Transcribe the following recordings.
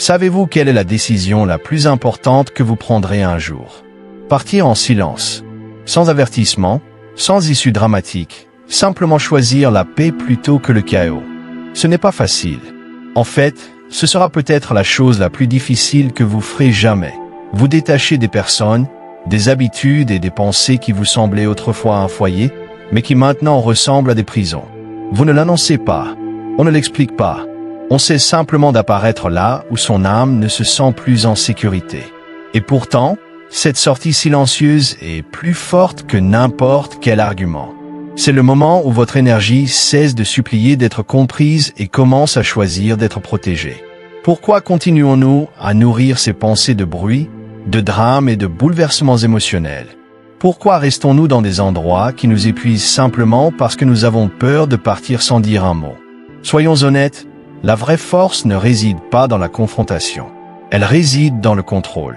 Savez-vous quelle est la décision la plus importante que vous prendrez un jour? Partir en silence, sans avertissement, sans issue dramatique, simplement choisir la paix plutôt que le chaos. Ce n'est pas facile. En fait, ce sera peut-être la chose la plus difficile que vous ferez jamais. Vous détacher des personnes, des habitudes et des pensées qui vous semblaient autrefois un foyer, mais qui maintenant ressemblent à des prisons. Vous ne l'annoncez pas, on ne l'explique pas. On cesse simplement d'apparaître là où son âme ne se sent plus en sécurité. Et pourtant, cette sortie silencieuse est plus forte que n'importe quel argument. C'est le moment où votre énergie cesse de supplier d'être comprise et commence à choisir d'être protégée. Pourquoi continuons-nous à nourrir ces pensées de bruit, de drame et de bouleversements émotionnels? Pourquoi restons-nous dans des endroits qui nous épuisent simplement parce que nous avons peur de partir sans dire un mot? Soyons honnêtes, la vraie force ne réside pas dans la confrontation. Elle réside dans le contrôle.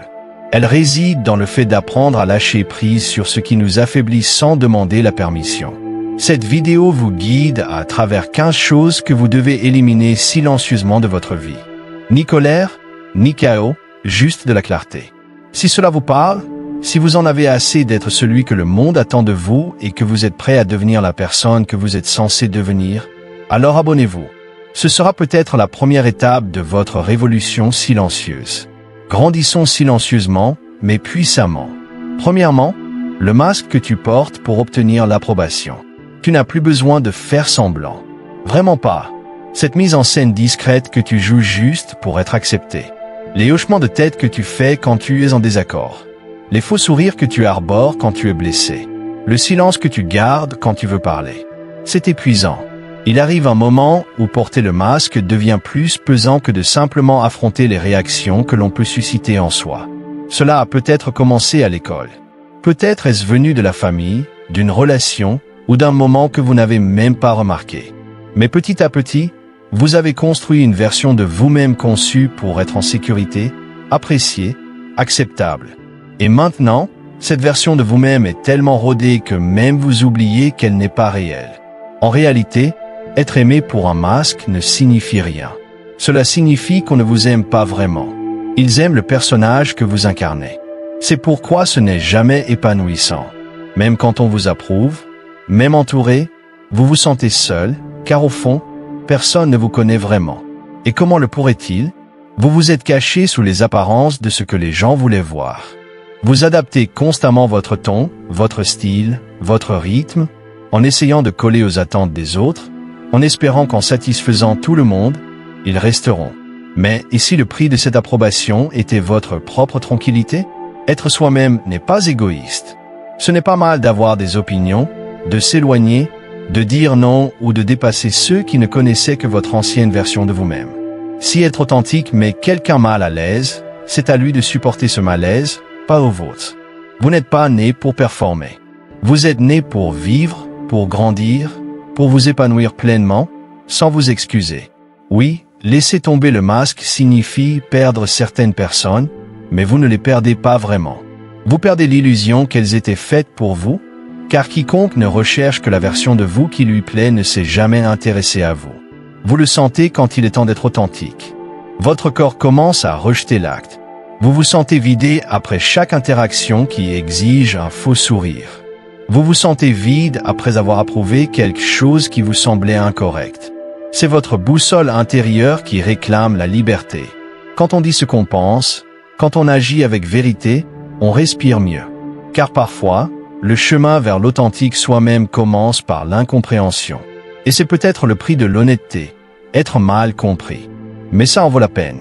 Elle réside dans le fait d'apprendre à lâcher prise sur ce qui nous affaiblit sans demander la permission. Cette vidéo vous guide à travers 15 choses que vous devez éliminer silencieusement de votre vie. Ni colère, ni chaos, juste de la clarté. Si cela vous parle, si vous en avez assez d'être celui que le monde attend de vous et que vous êtes prêt à devenir la personne que vous êtes censé devenir, alors abonnez-vous. Ce sera peut-être la première étape de votre révolution silencieuse. Grandissons silencieusement, mais puissamment. Premièrement, le masque que tu portes pour obtenir l'approbation. Tu n'as plus besoin de faire semblant. Vraiment pas. Cette mise en scène discrète que tu joues juste pour être accepté. Les hochements de tête que tu fais quand tu es en désaccord. Les faux sourires que tu arbores quand tu es blessé. Le silence que tu gardes quand tu veux parler. C'est épuisant. Il arrive un moment où porter le masque devient plus pesant que de simplement affronter les réactions que l'on peut susciter en soi. Cela a peut-être commencé à l'école. Peut-être est-ce venu de la famille, d'une relation ou d'un moment que vous n'avez même pas remarqué. Mais petit à petit, vous avez construit une version de vous-même conçue pour être en sécurité, appréciée, acceptable. Et maintenant, cette version de vous-même est tellement rodée que même vous oubliez qu'elle n'est pas réelle. En réalité, être aimé pour un masque ne signifie rien. Cela signifie qu'on ne vous aime pas vraiment. Ils aiment le personnage que vous incarnez. C'est pourquoi ce n'est jamais épanouissant. Même quand on vous approuve, même entouré, vous vous sentez seul, car au fond, personne ne vous connaît vraiment. Et comment le pourrait-il? Vous vous êtes caché sous les apparences de ce que les gens voulaient voir. Vous adaptez constamment votre ton, votre style, votre rythme, en essayant de coller aux attentes des autres, en espérant qu'en satisfaisant tout le monde, ils resteront. Mais et si le prix de cette approbation était votre propre tranquillité? Être soi-même n'est pas égoïste. Ce n'est pas mal d'avoir des opinions, de s'éloigner, de dire non ou de dépasser ceux qui ne connaissaient que votre ancienne version de vous-même. Si être authentique met quelqu'un mal à l'aise, c'est à lui de supporter ce malaise, pas au vôtre. Vous n'êtes pas né pour performer. Vous êtes né pour vivre, pour grandir, pour vous épanouir pleinement, sans vous excuser. Oui, laisser tomber le masque signifie perdre certaines personnes, mais vous ne les perdez pas vraiment. Vous perdez l'illusion qu'elles étaient faites pour vous, car quiconque ne recherche que la version de vous qui lui plaît ne s'est jamais intéressé à vous. Vous le sentez quand il est temps d'être authentique. Votre corps commence à rejeter l'acte. Vous vous sentez vidé après chaque interaction qui exige un faux sourire. Vous vous sentez vide après avoir approuvé quelque chose qui vous semblait incorrect. C'est votre boussole intérieure qui réclame la liberté. Quand on dit ce qu'on pense, quand on agit avec vérité, on respire mieux. Car parfois, le chemin vers l'authentique soi-même commence par l'incompréhension. Et c'est peut-être le prix de l'honnêteté, être mal compris. Mais ça en vaut la peine.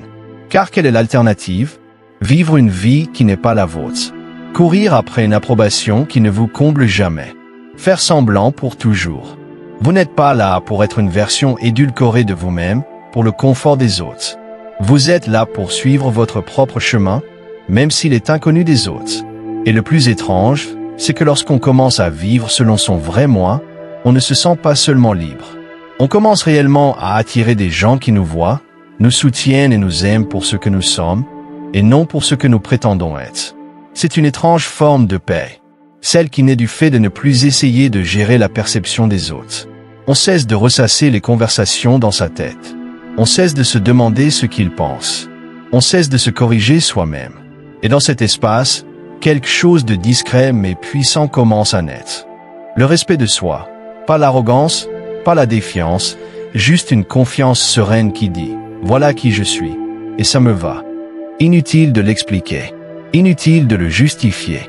Car quelle est l'alternative? Vivre une vie qui n'est pas la vôtre. Courir après une approbation qui ne vous comble jamais. Faire semblant pour toujours. Vous n'êtes pas là pour être une version édulcorée de vous-même, pour le confort des autres. Vous êtes là pour suivre votre propre chemin, même s'il est inconnu des autres. Et le plus étrange, c'est que lorsqu'on commence à vivre selon son vrai moi, on ne se sent pas seulement libre. On commence réellement à attirer des gens qui nous voient, nous soutiennent et nous aiment pour ce que nous sommes, et non pour ce que nous prétendons être. C'est une étrange forme de paix, celle qui naît du fait de ne plus essayer de gérer la perception des autres. On cesse de ressasser les conversations dans sa tête. On cesse de se demander ce qu'ils pensent. On cesse de se corriger soi-même. Et dans cet espace, quelque chose de discret mais puissant commence à naître. Le respect de soi, pas l'arrogance, pas la défiance, juste une confiance sereine qui dit « Voilà qui je suis, et ça me va ». Inutile de l'expliquer, inutile de le justifier,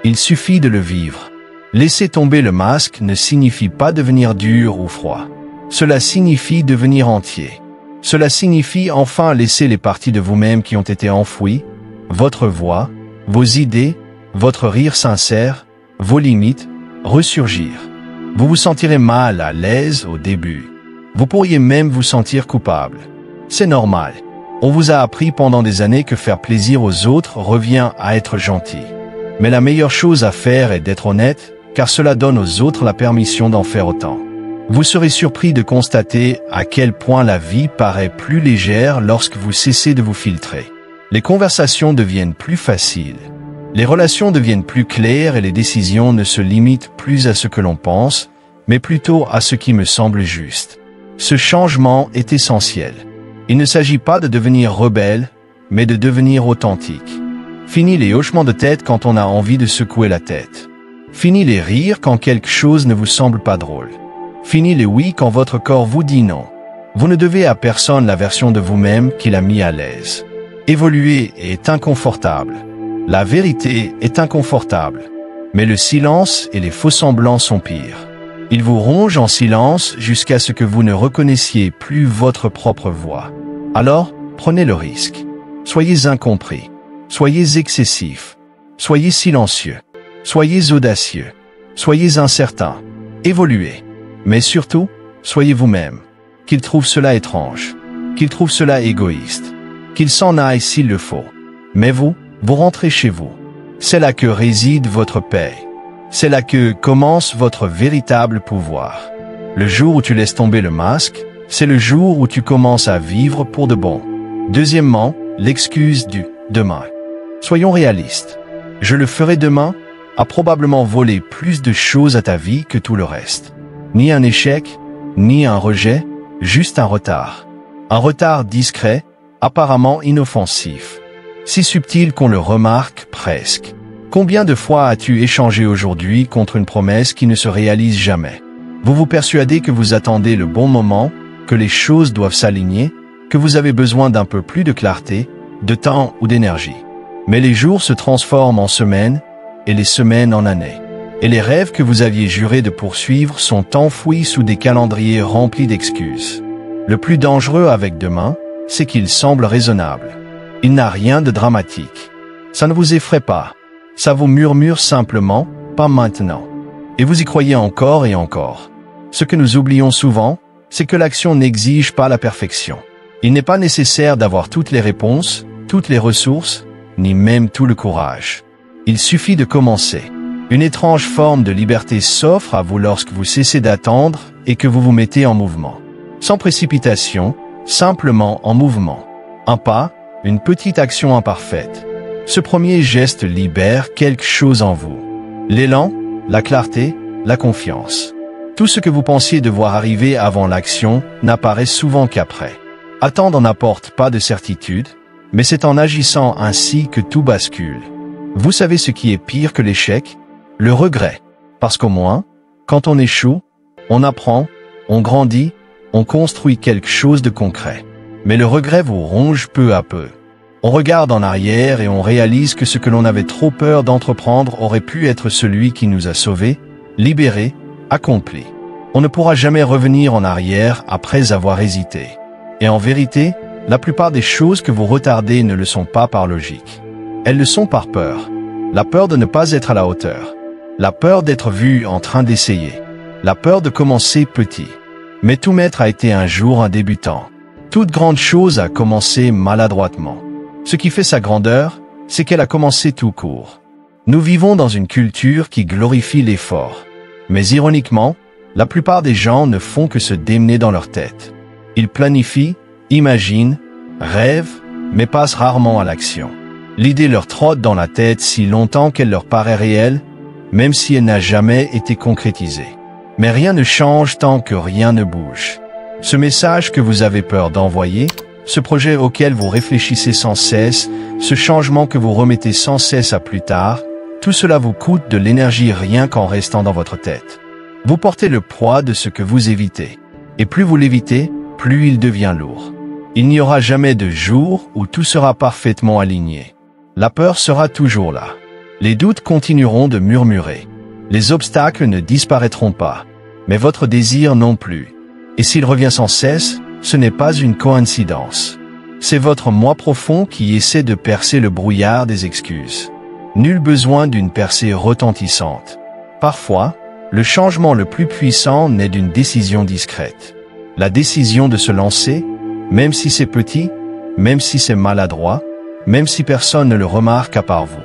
il suffit de le vivre. Laisser tomber le masque ne signifie pas devenir dur ou froid. Cela signifie devenir entier. Cela signifie enfin laisser les parties de vous-même qui ont été enfouies, votre voix, vos idées, votre rire sincère, vos limites, ressurgir. Vous vous sentirez mal à l'aise au début. Vous pourriez même vous sentir coupable. C'est normal. On vous a appris pendant des années que faire plaisir aux autres revient à être gentil. Mais la meilleure chose à faire est d'être honnête, car cela donne aux autres la permission d'en faire autant. Vous serez surpris de constater à quel point la vie paraît plus légère lorsque vous cessez de vous filtrer. Les conversations deviennent plus faciles. Les relations deviennent plus claires et les décisions ne se limitent plus à ce que l'on pense, mais plutôt à ce qui me semble juste. Ce changement est essentiel. Il ne s'agit pas de devenir rebelle, mais de devenir authentique. Fini les hochements de tête quand on a envie de secouer la tête. Fini les rires quand quelque chose ne vous semble pas drôle. Fini les oui quand votre corps vous dit non. Vous ne devez à personne la version de vous-même qui l'a mis à l'aise. Évoluer est inconfortable. La vérité est inconfortable. Mais le silence et les faux-semblants sont pires. Ils vous rongent en silence jusqu'à ce que vous ne reconnaissiez plus votre propre voix. Alors, prenez le risque. Soyez incompris. Soyez excessif. Soyez silencieux. Soyez audacieux. Soyez incertain. Évoluez. Mais surtout, soyez vous-même. Qu'ils trouvent cela étrange. Qu'ils trouvent cela égoïste. Qu'ils s'en aillent s'il le faut. Mais vous rentrez chez vous. C'est là que réside votre paix. C'est là que commence votre véritable pouvoir. Le jour où tu laisses tomber le masque, c'est le jour où tu commences à vivre pour de bon. Deuxièmement, l'excuse du « demain ». Soyons réalistes. « Je le ferai demain » a probablement volé plus de choses à ta vie que tout le reste. Ni un échec, ni un rejet, juste un retard. Un retard discret, apparemment inoffensif. Si subtil qu'on le remarque presque. Combien de fois as-tu échangé aujourd'hui contre une promesse qui ne se réalise jamais? Vous vous persuadez que vous attendez le bon moment, que les choses doivent s'aligner, que vous avez besoin d'un peu plus de clarté, de temps ou d'énergie. Mais les jours se transforment en semaines, et les semaines en années. Et les rêves que vous aviez juré de poursuivre sont enfouis sous des calendriers remplis d'excuses. Le plus dangereux avec demain, c'est qu'il semble raisonnable. Il n'a rien de dramatique. Ça ne vous effraie pas. Ça vous murmure simplement, pas maintenant. Et vous y croyez encore et encore. Ce que nous oublions souvent, c'est que l'action n'exige pas la perfection. Il n'est pas nécessaire d'avoir toutes les réponses, toutes les ressources, ni même tout le courage. Il suffit de commencer. Une étrange forme de liberté s'offre à vous lorsque vous cessez d'attendre et que vous vous mettez en mouvement. Sans précipitation, simplement en mouvement. Un pas, une petite action imparfaite. Ce premier geste libère quelque chose en vous. L'élan, la clarté, la confiance. Tout ce que vous pensiez devoir arriver avant l'action n'apparaît souvent qu'après. Attendre n'apporte pas de certitude, mais c'est en agissant ainsi que tout bascule. Vous savez ce qui est pire que l'échec? Le regret. Parce qu'au moins, quand on échoue, on apprend, on grandit, on construit quelque chose de concret. Mais le regret vous ronge peu à peu. On regarde en arrière et on réalise que ce que l'on avait trop peur d'entreprendre aurait pu être celui qui nous a sauvés, libérés, accomplis. On ne pourra jamais revenir en arrière après avoir hésité. Et en vérité, la plupart des choses que vous retardez ne le sont pas par logique. Elles le sont par peur. La peur de ne pas être à la hauteur. La peur d'être vu en train d'essayer. La peur de commencer petit. Mais tout maître a été un jour un débutant. Toute grande chose a commencé maladroitement. Ce qui fait sa grandeur, c'est qu'elle a commencé tout court. Nous vivons dans une culture qui glorifie l'effort. Mais ironiquement, la plupart des gens ne font que se démener dans leur tête. Ils planifient, imaginent, rêvent, mais passent rarement à l'action. L'idée leur trotte dans la tête si longtemps qu'elle leur paraît réelle, même si elle n'a jamais été concrétisée. Mais rien ne change tant que rien ne bouge. Ce message que vous avez peur d'envoyer, ce projet auquel vous réfléchissez sans cesse, ce changement que vous remettez sans cesse à plus tard, tout cela vous coûte de l'énergie rien qu'en restant dans votre tête. Vous portez le poids de ce que vous évitez. Et plus vous l'évitez, plus il devient lourd. Il n'y aura jamais de jour où tout sera parfaitement aligné. La peur sera toujours là. Les doutes continueront de murmurer. Les obstacles ne disparaîtront pas, mais votre désir non plus. Et s'il revient sans cesse, ce n'est pas une coïncidence. C'est votre moi profond qui essaie de percer le brouillard des excuses. Nul besoin d'une percée retentissante. Parfois, le changement le plus puissant naît d'une décision discrète. La décision de se lancer, même si c'est petit, même si c'est maladroit, même si personne ne le remarque à part vous.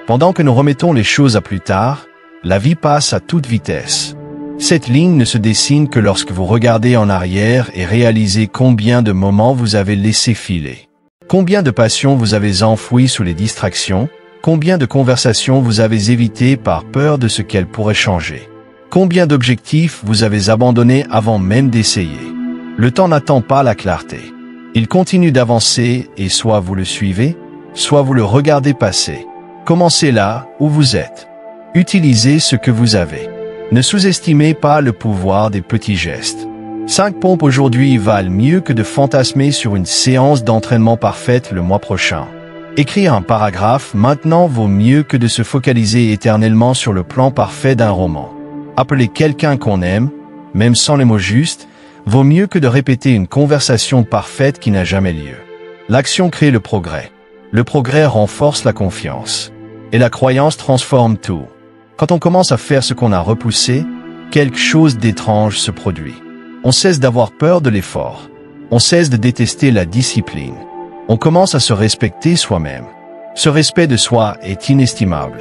Pendant que nous remettons les choses à plus tard, la vie passe à toute vitesse. Cette ligne ne se dessine que lorsque vous regardez en arrière et réalisez combien de moments vous avez laissé filer. Combien de passions vous avez enfouies sous les distractions, combien de conversations vous avez évitées par peur de ce qu'elles pourraient changer. Combien d'objectifs vous avez abandonnés avant même d'essayer. Le temps n'attend pas la clarté. Il continue d'avancer et soit vous le suivez, soit vous le regardez passer. Commencez là où vous êtes. Utilisez ce que vous avez. Ne sous-estimez pas le pouvoir des petits gestes. 5 pompes aujourd'hui valent mieux que de fantasmer sur une séance d'entraînement parfaite le mois prochain. Écrire un paragraphe maintenant vaut mieux que de se focaliser éternellement sur le plan parfait d'un roman. Appeler quelqu'un qu'on aime, même sans les mots justes, vaut mieux que de répéter une conversation parfaite qui n'a jamais lieu. L'action crée le progrès. Le progrès renforce la confiance. Et la croyance transforme tout. Quand on commence à faire ce qu'on a repoussé, quelque chose d'étrange se produit. On cesse d'avoir peur de l'effort. On cesse de détester la discipline. On commence à se respecter soi-même. Ce respect de soi est inestimable.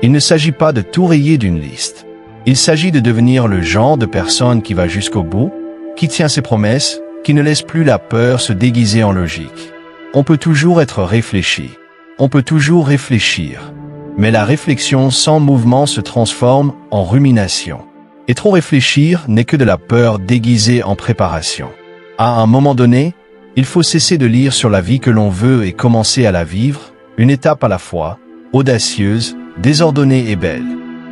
Il ne s'agit pas de tout rayer d'une liste. Il s'agit de devenir le genre de personne qui va jusqu'au bout, qui tient ses promesses, qui ne laisse plus la peur se déguiser en logique. On peut toujours être réfléchi. On peut toujours réfléchir. Mais la réflexion sans mouvement se transforme en rumination. Et trop réfléchir n'est que de la peur déguisée en préparation. À un moment donné, il faut cesser de lire sur la vie que l'on veut et commencer à la vivre, une étape à la fois, audacieuse, désordonnée et belle.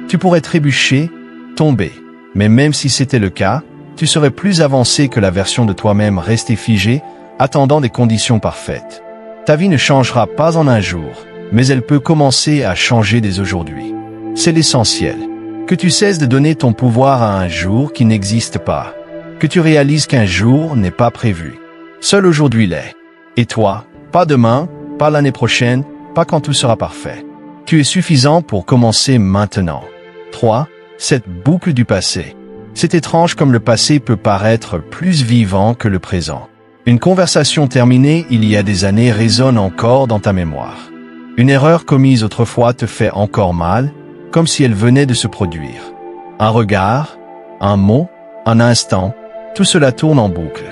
Tu pourrais trébucher, tomber. Mais même si c'était le cas, tu serais plus avancé que la version de toi-même restée figée, attendant des conditions parfaites. Ta vie ne changera pas en un jour, mais elle peut commencer à changer dès aujourd'hui. C'est l'essentiel. Que tu cesses de donner ton pouvoir à un jour qui n'existe pas. Que tu réalises qu'un jour n'est pas prévu. Seul aujourd'hui l'est. Et toi, pas demain, pas l'année prochaine, pas quand tout sera parfait. Tu es suffisant pour commencer maintenant. 3. Cette boucle du passé. C'est étrange comme le passé peut paraître plus vivant que le présent. Une conversation terminée il y a des années résonne encore dans ta mémoire. Une erreur commise autrefois te fait encore mal, comme si elle venait de se produire. Un regard, un mot, un instant, tout cela tourne en boucle.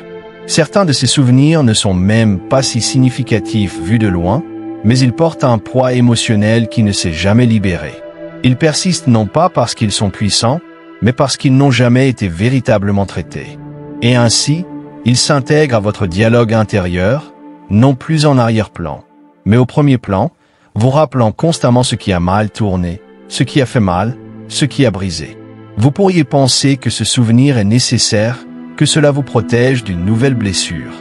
Certains de ces souvenirs ne sont même pas si significatifs vus de loin, mais ils portent un poids émotionnel qui ne s'est jamais libéré. Ils persistent non pas parce qu'ils sont puissants, mais parce qu'ils n'ont jamais été véritablement traités. Et ainsi, ils s'intègrent à votre dialogue intérieur, non plus en arrière-plan, mais au premier plan, vous rappelant constamment ce qui a mal tourné, ce qui a fait mal, ce qui a brisé. Vous pourriez penser que ce souvenir est nécessaire, que cela vous protège d'une nouvelle blessure.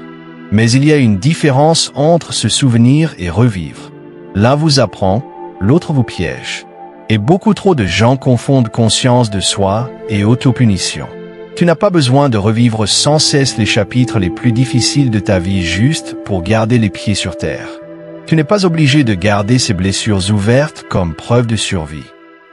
Mais il y a une différence entre se souvenir et revivre. L'un vous apprend, l'autre vous piège. Et beaucoup trop de gens confondent conscience de soi et autopunition. Tu n'as pas besoin de revivre sans cesse les chapitres les plus difficiles de ta vie juste pour garder les pieds sur terre. Tu n'es pas obligé de garder ces blessures ouvertes comme preuve de survie.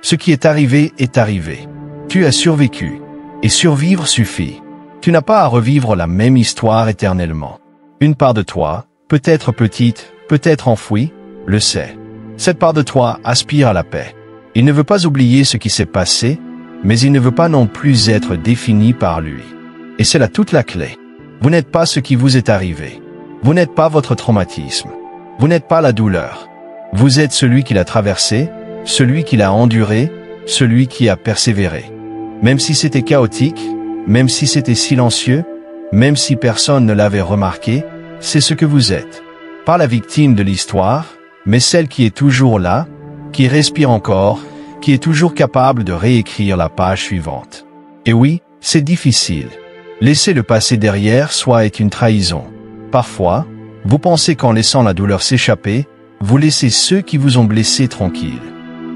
Ce qui est arrivé est arrivé. Tu as survécu. Et survivre suffit. Tu n'as pas à revivre la même histoire éternellement. Une part de toi, peut-être petite, peut-être enfouie, le sait. Cette part de toi aspire à la paix. Il ne veut pas oublier ce qui s'est passé, mais il ne veut pas non plus être défini par lui. Et c'est là toute la clé. Vous n'êtes pas ce qui vous est arrivé. Vous n'êtes pas votre traumatisme. Vous n'êtes pas la douleur. Vous êtes celui qui l'a traversé, celui qui l'a enduré, celui qui a persévéré. Même si c'était chaotique, même si c'était silencieux, même si personne ne l'avait remarqué, c'est ce que vous êtes. Pas la victime de l'histoire, mais celle qui est toujours là, qui respire encore, qui est toujours capable de réécrire la page suivante. Et oui, c'est difficile. Laisser le passé derrière soi est une trahison. Parfois, vous pensez qu'en laissant la douleur s'échapper, vous laissez ceux qui vous ont blessé tranquilles.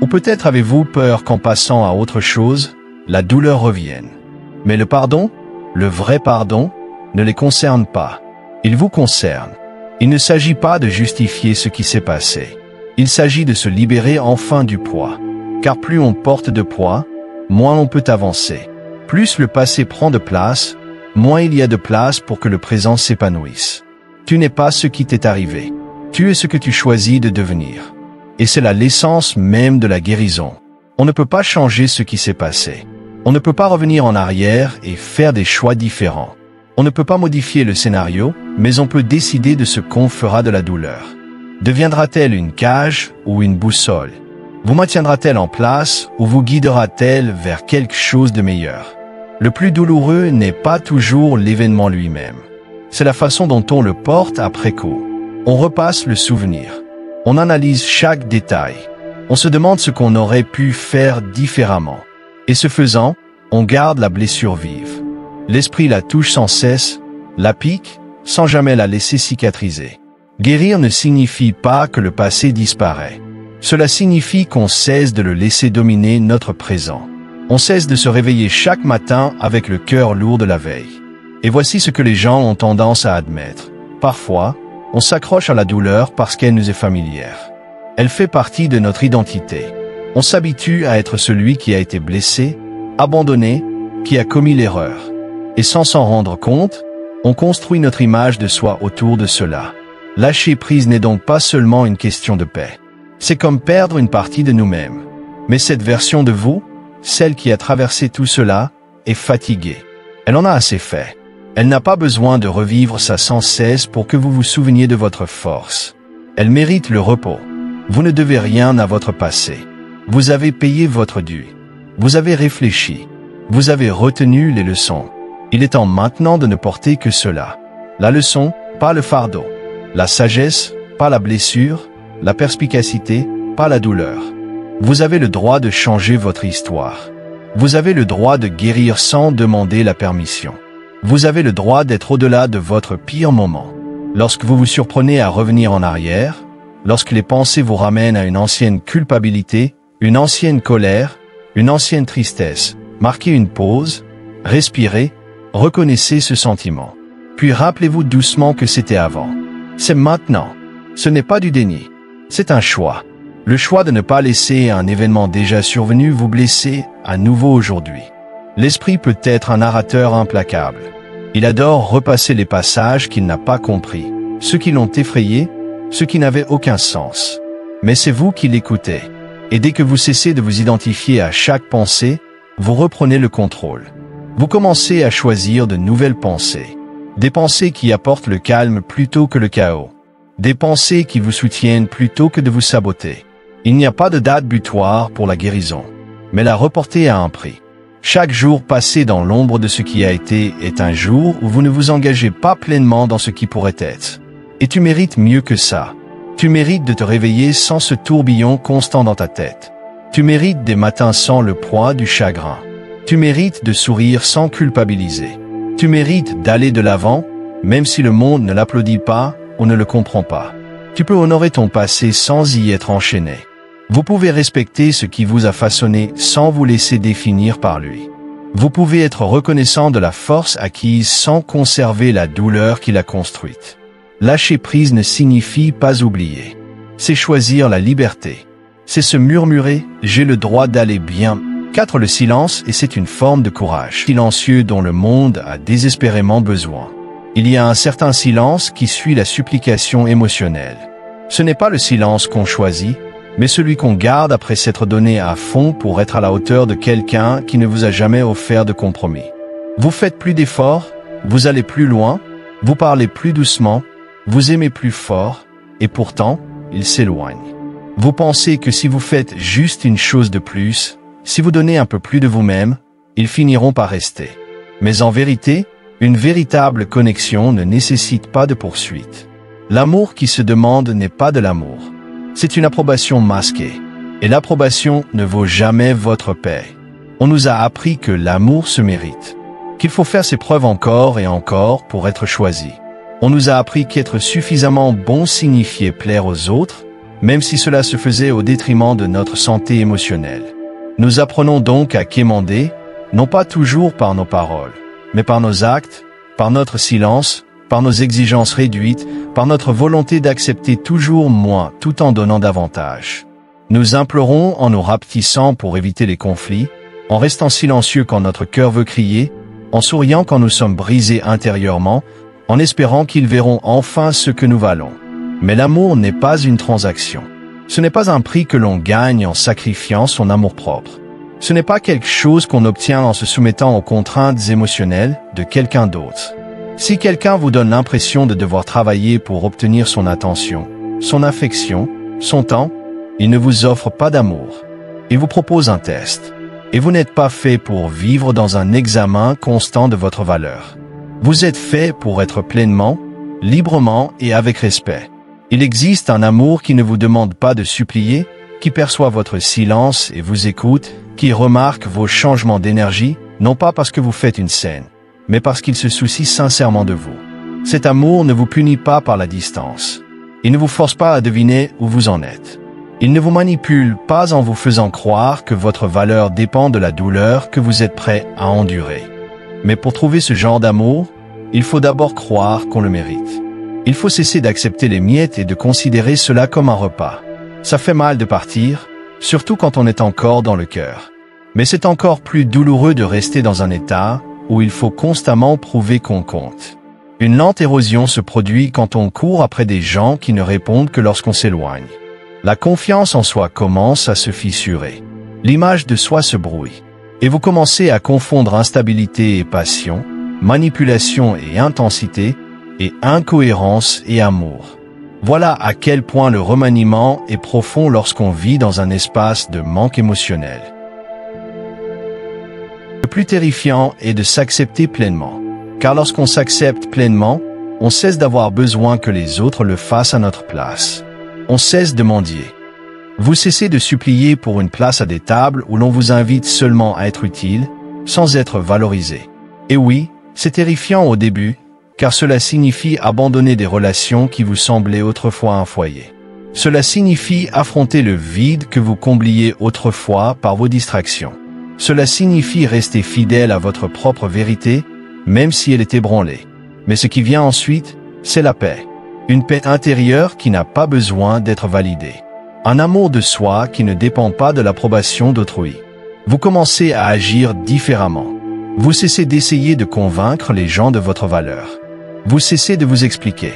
Ou peut-être avez-vous peur qu'en passant à autre chose, la douleur revienne. Mais le pardon, le vrai pardon, ne les concerne pas. Il vous concerne. Il ne s'agit pas de justifier ce qui s'est passé. Il s'agit de se libérer enfin du poids. Car plus on porte de poids, moins on peut avancer. Plus le passé prend de place, moins il y a de place pour que le présent s'épanouisse. Tu n'es pas ce qui t'est arrivé. Tu es ce que tu choisis de devenir. Et c'est là l'essence même de la guérison. On ne peut pas changer ce qui s'est passé. On ne peut pas revenir en arrière et faire des choix différents. On ne peut pas modifier le scénario, mais on peut décider de ce qu'on fera de la douleur. Deviendra-t-elle une cage ou une boussole? Vous maintiendra-t-elle en place ou vous guidera-t-elle vers quelque chose de meilleur? Le plus douloureux n'est pas toujours l'événement lui-même. C'est la façon dont on le porte après coup. On repasse le souvenir. On analyse chaque détail. On se demande ce qu'on aurait pu faire différemment. Et ce faisant, on garde la blessure vive. L'esprit la touche sans cesse, la pique, sans jamais la laisser cicatriser. Guérir ne signifie pas que le passé disparaît. Cela signifie qu'on cesse de le laisser dominer notre présent. On cesse de se réveiller chaque matin avec le cœur lourd de la veille. Et voici ce que les gens ont tendance à admettre. Parfois, on s'accroche à la douleur parce qu'elle nous est familière. Elle fait partie de notre identité. On s'habitue à être celui qui a été blessé, abandonné, qui a commis l'erreur. Et sans s'en rendre compte, on construit notre image de soi autour de cela. Lâcher prise n'est donc pas seulement une question de paix. C'est comme perdre une partie de nous-mêmes. Mais cette version de vous, celle qui a traversé tout cela, est fatiguée. Elle en a assez fait. Elle n'a pas besoin de revivre ça sans cesse pour que vous vous souveniez de votre force. Elle mérite le repos. Vous ne devez rien à votre passé. Vous avez payé votre dû. Vous avez réfléchi. Vous avez retenu les leçons. Il est temps maintenant de ne porter que cela. La leçon, pas le fardeau. La sagesse, pas la blessure. La perspicacité, pas la douleur. Vous avez le droit de changer votre histoire. Vous avez le droit de guérir sans demander la permission. Vous avez le droit d'être au-delà de votre pire moment. Lorsque vous vous surprenez à revenir en arrière, lorsque les pensées vous ramènent à une ancienne culpabilité, une ancienne colère, une ancienne tristesse, marquez une pause, respirez, reconnaissez ce sentiment. Puis rappelez-vous doucement que c'était avant. C'est maintenant. Ce n'est pas du déni. C'est un choix. Le choix de ne pas laisser un événement déjà survenu vous blesser à nouveau aujourd'hui. L'esprit peut être un narrateur implacable. Il adore repasser les passages qu'il n'a pas compris, ceux qui l'ont effrayé, ceux qui n'avaient aucun sens. Mais c'est vous qui l'écoutez. Et dès que vous cessez de vous identifier à chaque pensée, vous reprenez le contrôle. Vous commencez à choisir de nouvelles pensées. Des pensées qui apportent le calme plutôt que le chaos. Des pensées qui vous soutiennent plutôt que de vous saboter. Il n'y a pas de date butoir pour la guérison, mais la reporter a un prix. Chaque jour passé dans l'ombre de ce qui a été est un jour où vous ne vous engagez pas pleinement dans ce qui pourrait être. Et tu mérites mieux que ça. Tu mérites de te réveiller sans ce tourbillon constant dans ta tête. Tu mérites des matins sans le poids du chagrin. Tu mérites de sourire sans culpabiliser. Tu mérites d'aller de l'avant, même si le monde ne l'applaudit pas ou ne le comprend pas. Tu peux honorer ton passé sans y être enchaîné. Vous pouvez respecter ce qui vous a façonné sans vous laisser définir par lui. Vous pouvez être reconnaissant de la force acquise sans conserver la douleur qui l'a construite. Lâcher prise ne signifie pas oublier. C'est choisir la liberté. C'est se murmurer « j'ai le droit d'aller bien ». 4. Le silence, et c'est une forme de courage silencieux dont le monde a désespérément besoin. Il y a un certain silence qui suit la supplication émotionnelle. Ce n'est pas le silence qu'on choisit, mais celui qu'on garde après s'être donné à fond pour être à la hauteur de quelqu'un qui ne vous a jamais offert de compromis. Vous faites plus d'efforts, vous allez plus loin, vous parlez plus doucement, vous aimez plus fort, et pourtant, il s'éloigne. Vous pensez que si vous faites juste une chose de plus, si vous donnez un peu plus de vous-même, ils finiront par rester. Mais en vérité, Une véritable connexion ne nécessite pas de poursuite. L'amour qui se demande n'est pas de l'amour. C'est une approbation masquée. Et l'approbation ne vaut jamais votre paix. On nous a appris que l'amour se mérite, qu'il faut faire ses preuves encore et encore pour être choisi. On nous a appris qu'être suffisamment bon signifiait plaire aux autres, même si cela se faisait au détriment de notre santé émotionnelle. Nous apprenons donc à quémander, non pas toujours par nos paroles, mais par nos actes, par notre silence, par nos exigences réduites, par notre volonté d'accepter toujours moins tout en donnant davantage. Nous implorons en nous rapetissant pour éviter les conflits, en restant silencieux quand notre cœur veut crier, en souriant quand nous sommes brisés intérieurement, en espérant qu'ils verront enfin ce que nous valons. Mais l'amour n'est pas une transaction. Ce n'est pas un prix que l'on gagne en sacrifiant son amour-propre. Ce n'est pas quelque chose qu'on obtient en se soumettant aux contraintes émotionnelles de quelqu'un d'autre. Si quelqu'un vous donne l'impression de devoir travailler pour obtenir son attention, son affection, son temps, il ne vous offre pas d'amour. Il vous propose un test. Et vous n'êtes pas fait pour vivre dans un examen constant de votre valeur. Vous êtes fait pour être pleinement, librement et avec respect. Il existe un amour qui ne vous demande pas de supplier, qui perçoit votre silence et vous écoute, qui remarque vos changements d'énergie, non pas parce que vous faites une scène, mais parce qu'il se soucie sincèrement de vous. Cet amour ne vous punit pas par la distance. Il ne vous force pas à deviner où vous en êtes. Il ne vous manipule pas en vous faisant croire que votre valeur dépend de la douleur que vous êtes prêt à endurer. Mais pour trouver ce genre d'amour, il faut d'abord croire qu'on le mérite. Il faut cesser d'accepter les miettes et de considérer cela comme un repas. Ça fait mal de partir, surtout quand on est encore dans le cœur. Mais c'est encore plus douloureux de rester dans un état où il faut constamment prouver qu'on compte. Une lente érosion se produit quand on court après des gens qui ne répondent que lorsqu'on s'éloigne. La confiance en soi commence à se fissurer. L'image de soi se brouille. Et vous commencez à confondre instabilité et passion, manipulation et intensité, et incohérence et amour. Voilà à quel point le remaniement est profond lorsqu'on vit dans un espace de manque émotionnel. Le plus terrifiant est de s'accepter pleinement. Car lorsqu'on s'accepte pleinement, on cesse d'avoir besoin que les autres le fassent à notre place. On cesse de mendier. Vous cessez de supplier pour une place à des tables où l'on vous invite seulement à être utile, sans être valorisé. Et oui, c'est terrifiant au début, car cela signifie abandonner des relations qui vous semblaient autrefois un foyer. Cela signifie affronter le vide que vous combliez autrefois par vos distractions. Cela signifie rester fidèle à votre propre vérité, même si elle est ébranlée. Mais ce qui vient ensuite, c'est la paix. Une paix intérieure qui n'a pas besoin d'être validée. Un amour de soi qui ne dépend pas de l'approbation d'autrui. Vous commencez à agir différemment. Vous cessez d'essayer de convaincre les gens de votre valeur. Vous cessez de vous expliquer.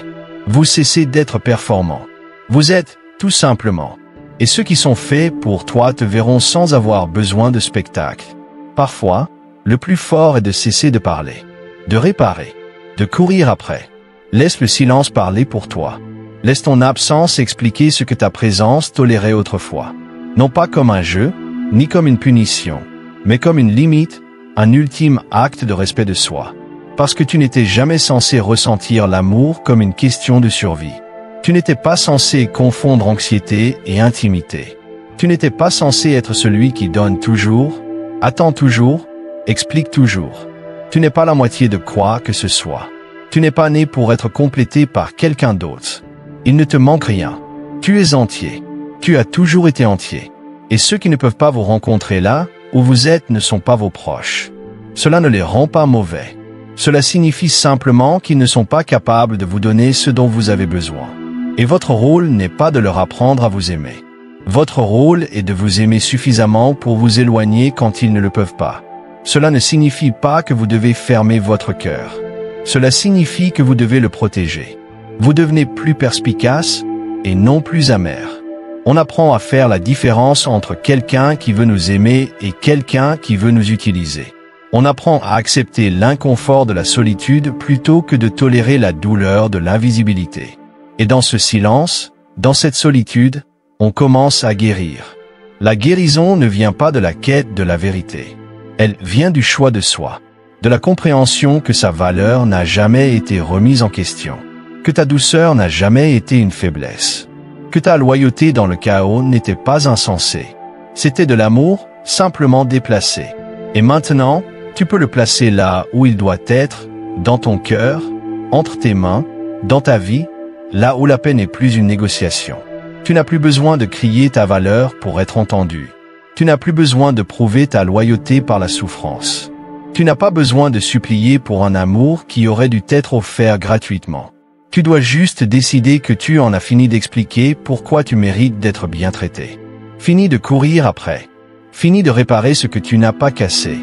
Vous cessez d'être performant. Vous êtes, tout simplement. Et ceux qui sont faits pour toi te verront sans avoir besoin de spectacle. Parfois, le plus fort est de cesser de parler, de réparer, de courir après. Laisse le silence parler pour toi. Laisse ton absence expliquer ce que ta présence tolérait autrefois. Non pas comme un jeu, ni comme une punition, mais comme une limite, un ultime acte de respect de soi. Parce que tu n'étais jamais censé ressentir l'amour comme une question de survie. Tu n'étais pas censé confondre anxiété et intimité. Tu n'étais pas censé être celui qui donne toujours, attend toujours, explique toujours. Tu n'es pas la moitié de quoi que ce soit. Tu n'es pas né pour être complété par quelqu'un d'autre. Il ne te manque rien. Tu es entier. Tu as toujours été entier. Et ceux qui ne peuvent pas vous rencontrer là, où vous êtes, ne sont pas vos proches. Cela ne les rend pas mauvais. Cela signifie simplement qu'ils ne sont pas capables de vous donner ce dont vous avez besoin. Et votre rôle n'est pas de leur apprendre à vous aimer. Votre rôle est de vous aimer suffisamment pour vous éloigner quand ils ne le peuvent pas. Cela ne signifie pas que vous devez fermer votre cœur. Cela signifie que vous devez le protéger. Vous devenez plus perspicace et non plus amer. On apprend à faire la différence entre quelqu'un qui veut nous aimer et quelqu'un qui veut nous utiliser. On apprend à accepter l'inconfort de la solitude plutôt que de tolérer la douleur de l'invisibilité. Et dans ce silence, dans cette solitude, on commence à guérir. La guérison ne vient pas de la quête de la vérité. Elle vient du choix de soi. de la compréhension que sa valeur n'a jamais été remise en question, que ta douceur n'a jamais été une faiblesse, que ta loyauté dans le chaos n'était pas insensée. C'était de l'amour simplement déplacé. Et maintenant, tu peux le placer là où il doit être, dans ton cœur, entre tes mains, dans ta vie, là où la paix n'est plus une négociation. Tu n'as plus besoin de crier ta valeur pour être entendu. Tu n'as plus besoin de prouver ta loyauté par la souffrance. Tu n'as pas besoin de supplier pour un amour qui aurait dû t'être offert gratuitement. Tu dois juste décider que tu en as fini d'expliquer pourquoi tu mérites d'être bien traité. Fini de courir après. Fini de réparer ce que tu n'as pas cassé.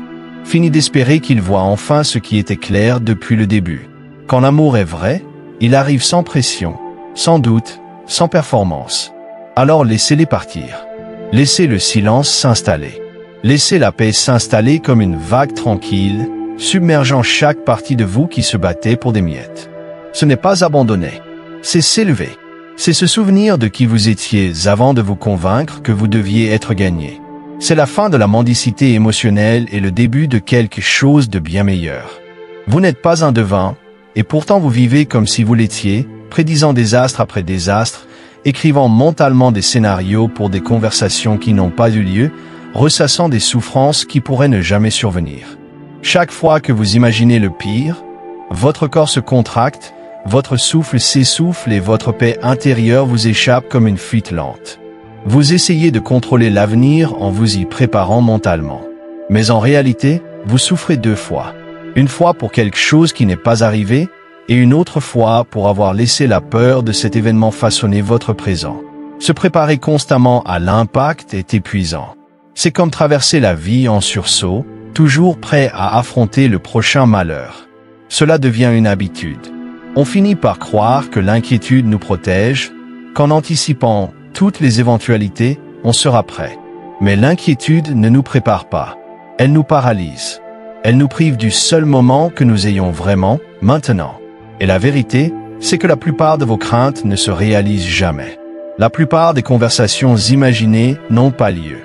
Fini d'espérer qu'il voit enfin ce qui était clair depuis le début. Quand l'amour est vrai, il arrive sans pression, sans doute, sans performance. Alors laissez-les partir. Laissez le silence s'installer. Laissez la paix s'installer comme une vague tranquille, submergeant chaque partie de vous qui se battait pour des miettes. Ce n'est pas abandonner, c'est s'élever. C'est se souvenir de qui vous étiez avant de vous convaincre que vous deviez être gagné. C'est la fin de la mendicité émotionnelle et le début de quelque chose de bien meilleur. Vous n'êtes pas un devin, et pourtant vous vivez comme si vous l'étiez, prédisant désastre après désastre, écrivant mentalement des scénarios pour des conversations qui n'ont pas eu lieu, ressassant des souffrances qui pourraient ne jamais survenir. Chaque fois que vous imaginez le pire, votre corps se contracte, votre souffle s'essouffle et votre paix intérieure vous échappe comme une fuite lente. Vous essayez de contrôler l'avenir en vous y préparant mentalement. Mais en réalité, vous souffrez 2 fois. Une fois pour quelque chose qui n'est pas arrivé, et une autre fois pour avoir laissé la peur de cet événement façonner votre présent. Se préparer constamment à l'impact est épuisant. C'est comme traverser la vie en sursaut, toujours prêt à affronter le prochain malheur. Cela devient une habitude. On finit par croire que l'inquiétude nous protège, qu'en anticipant toutes les éventualités, on sera prêt. Mais l'inquiétude ne nous prépare pas. Elle nous paralyse. Elle nous prive du seul moment que nous ayons vraiment, maintenant. Et la vérité, c'est que la plupart de vos craintes ne se réalisent jamais. La plupart des conversations imaginées n'ont pas lieu.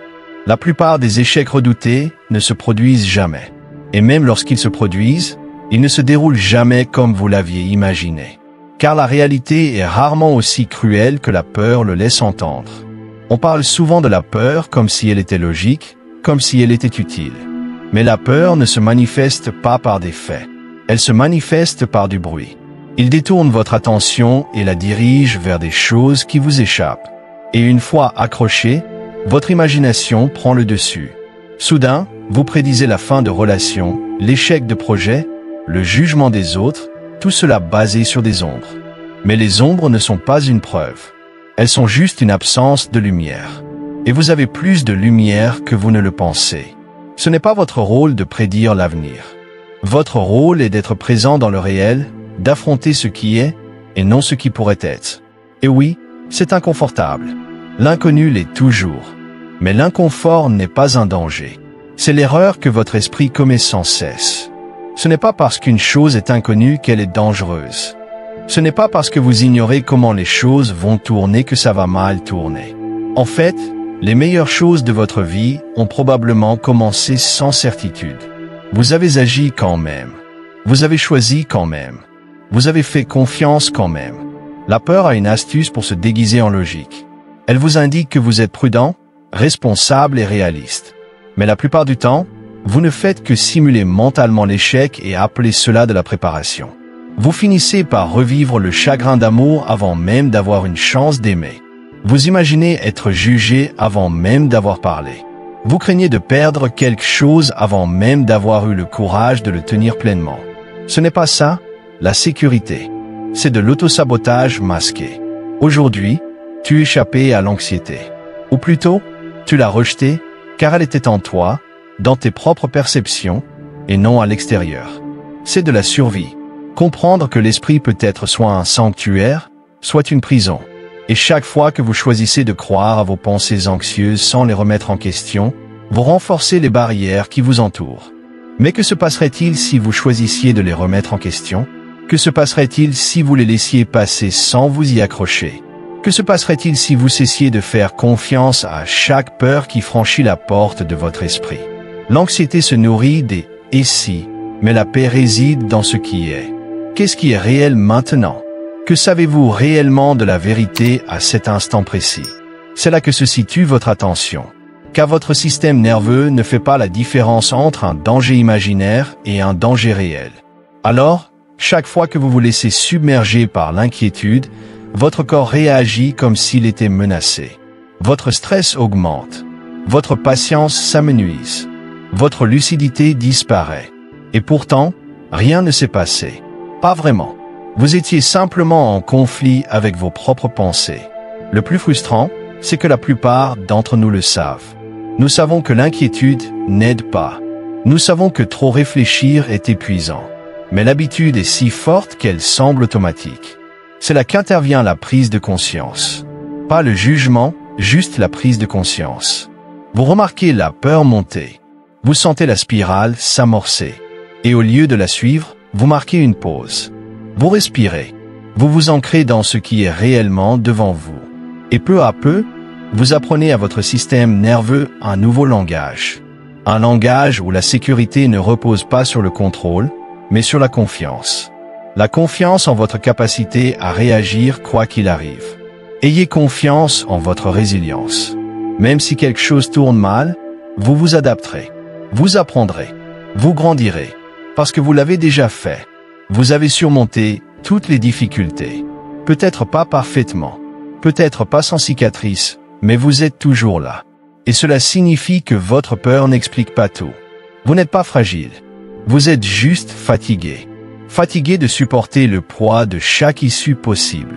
La plupart des échecs redoutés ne se produisent jamais. Et même lorsqu'ils se produisent, ils ne se déroulent jamais comme vous l'aviez imaginé. Car la réalité est rarement aussi cruelle que la peur le laisse entendre. On parle souvent de la peur comme si elle était logique, comme si elle était utile. Mais la peur ne se manifeste pas par des faits. Elle se manifeste par du bruit. Il détourne votre attention et la dirige vers des choses qui vous échappent. Et une fois accroché, votre imagination prend le dessus. Soudain, vous prédisez la fin de relations, l'échec de projets, le jugement des autres, tout cela basé sur des ombres. Mais les ombres ne sont pas une preuve. Elles sont juste une absence de lumière. Et vous avez plus de lumière que vous ne le pensez. Ce n'est pas votre rôle de prédire l'avenir. Votre rôle est d'être présent dans le réel, d'affronter ce qui est, et non ce qui pourrait être. Et oui, c'est inconfortable. L'inconnu l'est toujours. Mais l'inconfort n'est pas un danger. C'est l'erreur que votre esprit commet sans cesse. Ce n'est pas parce qu'une chose est inconnue qu'elle est dangereuse. Ce n'est pas parce que vous ignorez comment les choses vont tourner que ça va mal tourner. En fait, les meilleures choses de votre vie ont probablement commencé sans certitude. Vous avez agi quand même. Vous avez choisi quand même. Vous avez fait confiance quand même. La peur a une astuce pour se déguiser en logique. Elle vous indique que vous êtes prudent, responsable et réaliste. Mais la plupart du temps, vous ne faites que simuler mentalement l'échec et appeler cela de la préparation. Vous finissez par revivre le chagrin d'amour avant même d'avoir une chance d'aimer. Vous imaginez être jugé avant même d'avoir parlé. Vous craignez de perdre quelque chose avant même d'avoir eu le courage de le tenir pleinement. Ce n'est pas ça, la sécurité. C'est de l'autosabotage masqué. Aujourd'hui, tu échappais à l'anxiété. Ou plutôt, tu l'as rejetée, car elle était en toi, dans tes propres perceptions, et non à l'extérieur. C'est de la survie. Comprendre que l'esprit peut être soit un sanctuaire, soit une prison. Et chaque fois que vous choisissez de croire à vos pensées anxieuses sans les remettre en question, vous renforcez les barrières qui vous entourent. Mais que se passerait-il si vous choisissiez de les remettre en question? Que se passerait-il si vous les laissiez passer sans vous y accrocher? Que se passerait-il si vous cessiez de faire confiance à chaque peur qui franchit la porte de votre esprit? L'anxiété se nourrit des « et si » mais la paix réside dans ce qui est. Qu'est-ce qui est réel maintenant? Que savez-vous réellement de la vérité à cet instant précis? C'est là que se situe votre attention. Car votre système nerveux ne fait pas la différence entre un danger imaginaire et un danger réel. Alors, chaque fois que vous vous laissez submerger par l'inquiétude, votre corps réagit comme s'il était menacé. Votre stress augmente. Votre patience s'amenuise. Votre lucidité disparaît. Et pourtant, rien ne s'est passé. Pas vraiment. Vous étiez simplement en conflit avec vos propres pensées. Le plus frustrant, c'est que la plupart d'entre nous le savent. Nous savons que l'inquiétude n'aide pas. Nous savons que trop réfléchir est épuisant. Mais l'habitude est si forte qu'elle semble automatique. C'est là qu'intervient la prise de conscience. Pas le jugement, juste la prise de conscience. Vous remarquez la peur monter. Vous sentez la spirale s'amorcer. Et au lieu de la suivre, vous marquez une pause. Vous respirez. Vous vous ancrez dans ce qui est réellement devant vous. Et peu à peu, vous apprenez à votre système nerveux un nouveau langage. Un langage où la sécurité ne repose pas sur le contrôle, mais sur la confiance. La confiance en votre capacité à réagir quoi qu'il arrive. Ayez confiance en votre résilience. Même si quelque chose tourne mal, vous vous adapterez. Vous apprendrez. Vous grandirez. Parce que vous l'avez déjà fait. Vous avez surmonté toutes les difficultés. Peut-être pas parfaitement. Peut-être pas sans cicatrice, mais vous êtes toujours là. Et cela signifie que votre peur n'explique pas tout. Vous n'êtes pas fragile. Vous êtes juste fatigué. Fatigué de supporter le poids de chaque issue possible.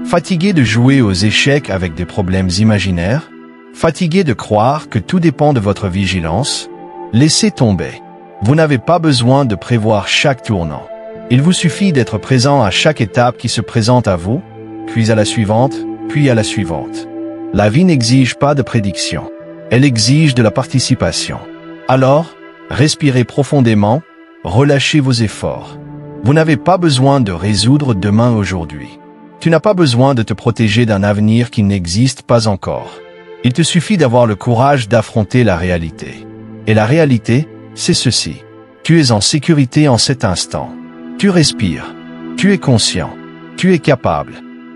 Fatigué de jouer aux échecs avec des problèmes imaginaires. Fatigué de croire que tout dépend de votre vigilance. Laissez tomber. Vous n'avez pas besoin de prévoir chaque tournant. Il vous suffit d'être présent à chaque étape qui se présente à vous, puis à la suivante, puis à la suivante. La vie n'exige pas de prédiction. Elle exige de la participation. Alors, respirez profondément, relâchez vos efforts. Vous n'avez pas besoin de résoudre demain aujourd'hui. Tu n'as pas besoin de te protéger d'un avenir qui n'existe pas encore. Il te suffit d'avoir le courage d'affronter la réalité. Et la réalité, c'est ceci. Tu es en sécurité en cet instant. Tu respires. Tu es conscient. Tu es capable.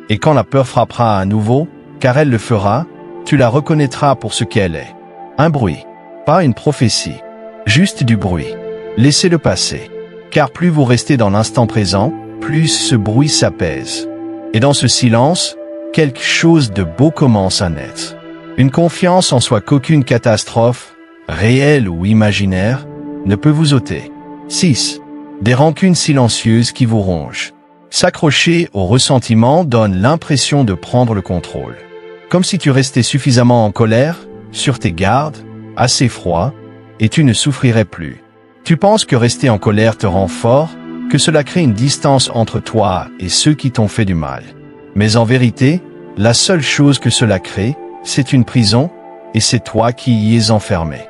Et quand la peur frappera à nouveau, car elle le fera, tu la reconnaîtras pour ce qu'elle est. Un bruit. Pas une prophétie. Juste du bruit. Laissez-le passer. Car plus vous restez dans l'instant présent, plus ce bruit s'apaise. Et dans ce silence, quelque chose de beau commence à naître. Une confiance en soi qu'aucune catastrophe, réelle ou imaginaire, ne peut vous ôter. 6. Des rancunes silencieuses qui vous rongent. S'accrocher au ressentiment donne l'impression de prendre le contrôle. Comme si tu restais suffisamment en colère, sur tes gardes, assez froid, et tu ne souffrirais plus. Tu penses que rester en colère te rend fort, que cela crée une distance entre toi et ceux qui t'ont fait du mal. Mais en vérité, la seule chose que cela crée, c'est une prison, et c'est toi qui y es enfermé.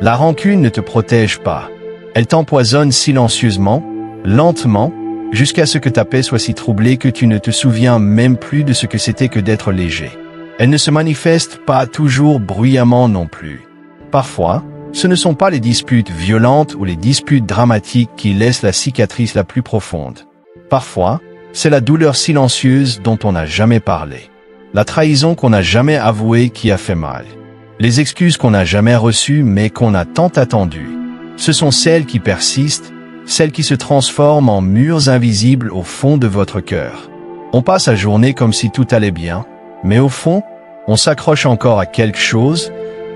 La rancune ne te protège pas. Elle t'empoisonne silencieusement, lentement, jusqu'à ce que ta paix soit si troublée que tu ne te souviens même plus de ce que c'était que d'être léger. Elle ne se manifeste pas toujours bruyamment non plus. Parfois, ce ne sont pas les disputes violentes ou les disputes dramatiques qui laissent la cicatrice la plus profonde. Parfois, c'est la douleur silencieuse dont on n'a jamais parlé. La trahison qu'on n'a jamais avouée qui a fait mal. Les excuses qu'on n'a jamais reçues mais qu'on a tant attendues. Ce sont celles qui persistent, celles qui se transforment en murs invisibles au fond de votre cœur. On passe la journée comme si tout allait bien, mais au fond, on s'accroche encore à quelque chose,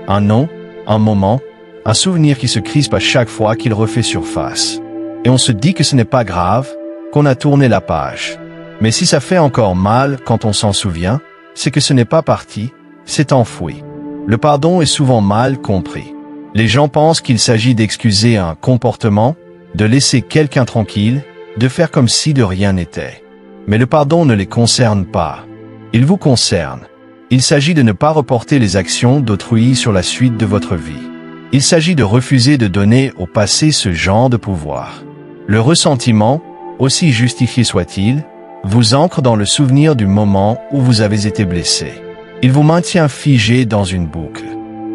un nom, un moment, un souvenir qui se crispe à chaque fois qu'il refait surface. Et on se dit que ce n'est pas grave, qu'on a tourné la page. Mais si ça fait encore mal quand on s'en souvient, c'est que ce n'est pas parti, c'est enfoui. Le pardon est souvent mal compris. Les gens pensent qu'il s'agit d'excuser un comportement, de laisser quelqu'un tranquille, de faire comme si de rien n'était. Mais le pardon ne les concerne pas. Il vous concerne. Il s'agit de ne pas reporter les actions d'autrui sur la suite de votre vie. Il s'agit de refuser de donner au passé ce genre de pouvoir. Le ressentiment, aussi justifié soit-il, vous ancre dans le souvenir du moment où vous avez été blessé. Il vous maintient figé dans une boucle.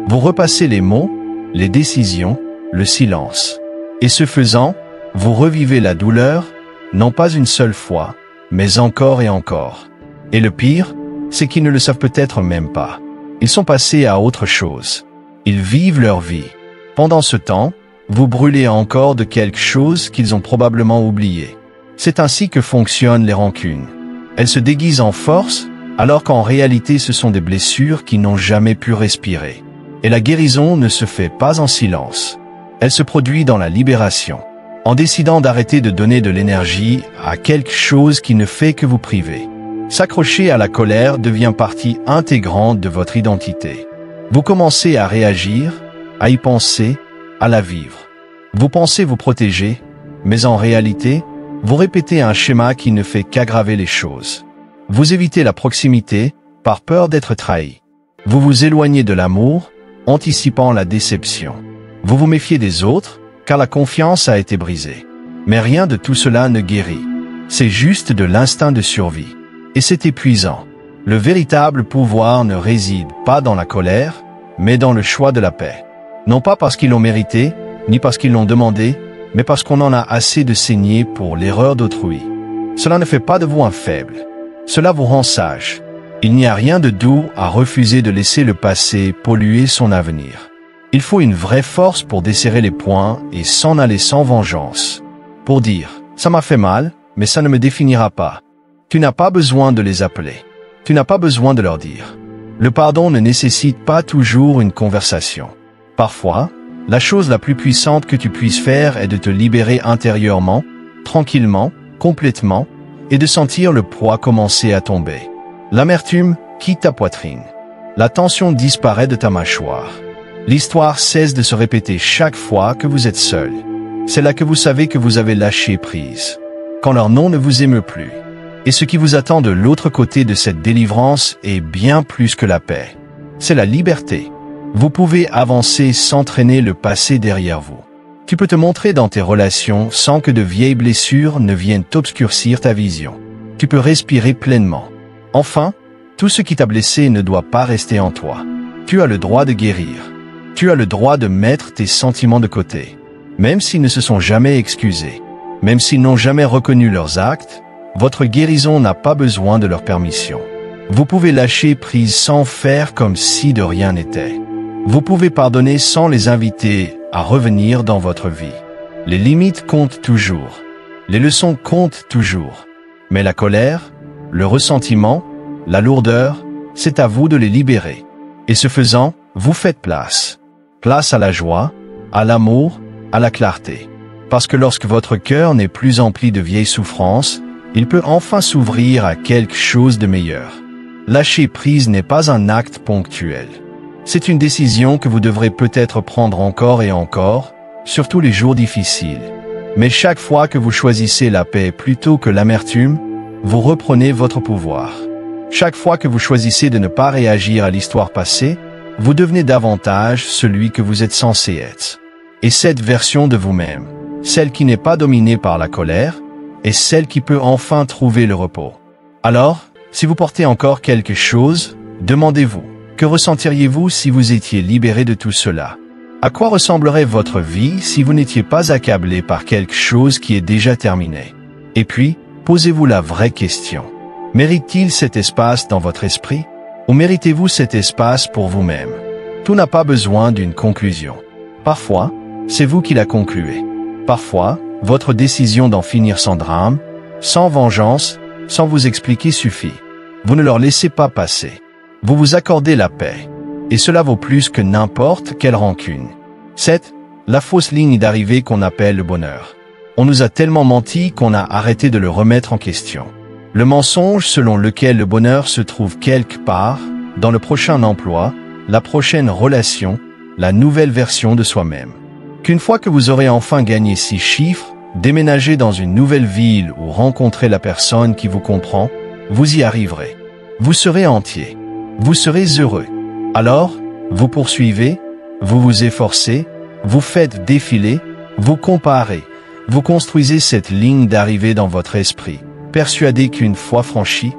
Vous repassez les mots, les décisions, le silence. Et ce faisant, Vous revivez la douleur, non pas une seule fois, mais encore et encore. Et le pire, c'est qu'ils ne le savent peut-être même pas. Ils sont passés à autre chose. Ils vivent leur vie. Pendant ce temps, vous brûlez encore de quelque chose qu'ils ont probablement oublié. C'est ainsi que fonctionnent les rancunes. Elles se déguisent en force, alors qu'en réalité ce sont des blessures qui n'ont jamais pu respirer. Et la guérison ne se fait pas en silence. Elle se produit dans la libération, en décidant d'arrêter de donner de l'énergie à quelque chose qui ne fait que vous priver. S'accrocher à la colère devient partie intégrante de votre identité. Vous commencez à réagir, à y penser, à la vivre. Vous pensez vous protéger, mais en réalité, vous répétez un schéma qui ne fait qu'aggraver les choses. Vous évitez la proximité par peur d'être trahi. Vous vous éloignez de l'amour, anticipant la déception. Vous vous méfiez des autres, car la confiance a été brisée. Mais rien de tout cela ne guérit. C'est juste de l'instinct de survie. Et c'est épuisant. Le véritable pouvoir ne réside pas dans la colère, mais dans le choix de la paix. Non pas parce qu'ils l'ont mérité, ni parce qu'ils l'ont demandé, mais parce qu'on en a assez de saigner pour l'erreur d'autrui. Cela ne fait pas de vous un faible. Cela vous rend sage. Il n'y a rien de doux à refuser de laisser le passé polluer son avenir. Il faut une vraie force pour desserrer les poings et s'en aller sans vengeance. Pour dire, ça m'a fait mal, mais ça ne me définira pas. Tu n'as pas besoin de les appeler. Tu n'as pas besoin de leur dire. Le pardon ne nécessite pas toujours une conversation. Parfois, la chose la plus puissante que tu puisses faire est de te libérer intérieurement, tranquillement, complètement, et de sentir le poids commencer à tomber. L'amertume quitte ta poitrine. La tension disparaît de ta mâchoire. L'histoire cesse de se répéter chaque fois que vous êtes seul. C'est là que vous savez que vous avez lâché prise. Quand leur nom ne vous émeut plus. Et ce qui vous attend de l'autre côté de cette délivrance est bien plus que la paix. C'est la liberté. Vous pouvez avancer sans traîner le passé derrière vous. Tu peux te montrer dans tes relations sans que de vieilles blessures ne viennent obscurcir ta vision. Tu peux respirer pleinement. Enfin, tout ce qui t'a blessé ne doit pas rester en toi. Tu as le droit de guérir. Tu as le droit de mettre tes sentiments de côté. Même s'ils ne se sont jamais excusés. Même s'ils n'ont jamais reconnu leurs actes, votre guérison n'a pas besoin de leur permission. Vous pouvez lâcher prise sans faire comme si de rien n'était. Vous pouvez pardonner sans les inviter à revenir dans votre vie. Les limites comptent toujours. Les leçons comptent toujours. Mais la colère, le ressentiment, la lourdeur, c'est à vous de les libérer. Et ce faisant, vous faites place. Place à la joie, à l'amour, à la clarté. Parce que lorsque votre cœur n'est plus empli de vieilles souffrances, il peut enfin s'ouvrir à quelque chose de meilleur. Lâcher prise n'est pas un acte ponctuel. C'est une décision que vous devrez peut-être prendre encore et encore, surtout les jours difficiles. Mais chaque fois que vous choisissez la paix plutôt que l'amertume, vous reprenez votre pouvoir. Chaque fois que vous choisissez de ne pas réagir à l'histoire passée, vous devenez davantage celui que vous êtes censé être. Et cette version de vous-même, celle qui n'est pas dominée par la colère, est celle qui peut enfin trouver le repos. Alors, si vous portez encore quelque chose, demandez-vous, que ressentiriez-vous si vous étiez libéré de tout cela? À quoi ressemblerait votre vie si vous n'étiez pas accablé par quelque chose qui est déjà terminé? Et puis, posez-vous la vraie question. Mérite-t-il cet espace dans votre esprit? Ou méritez-vous cet espace pour vous-même? Tout n'a pas besoin d'une conclusion. Parfois, c'est vous qui la concluez. Parfois, votre décision d'en finir sans drame, sans vengeance, sans vous expliquer suffit. Vous ne leur laissez pas passer. Vous vous accordez la paix. Et cela vaut plus que n'importe quelle rancune. C'est la fausse ligne d'arrivée qu'on appelle le bonheur. On nous a tellement menti qu'on a arrêté de le remettre en question. Le mensonge selon lequel le bonheur se trouve quelque part, dans le prochain emploi, la prochaine relation, la nouvelle version de soi-même. Qu'une fois que vous aurez enfin gagné 6 chiffres, déménagé dans une nouvelle ville ou rencontré la personne qui vous comprend, vous y arriverez. Vous serez entier. Vous serez heureux. Alors, vous poursuivez, vous vous efforcez, vous faites défiler, vous comparez, vous construisez cette ligne d'arrivée dans votre esprit, persuadé qu'une fois franchie,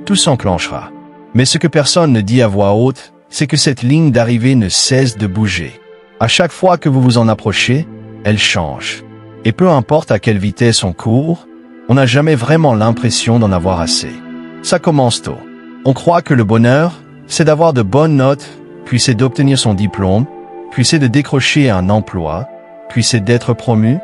tout s'enclenchera. Mais ce que personne ne dit à voix haute, c'est que cette ligne d'arrivée ne cesse de bouger. À chaque fois que vous vous en approchez, elle change. Et peu importe à quelle vitesse on court, on n'a jamais vraiment l'impression d'en avoir assez. Ça commence tôt. On croit que le bonheur, c'est d'avoir de bonnes notes, puis c'est d'obtenir son diplôme, puis c'est de décrocher un emploi, puis c'est d'être promu,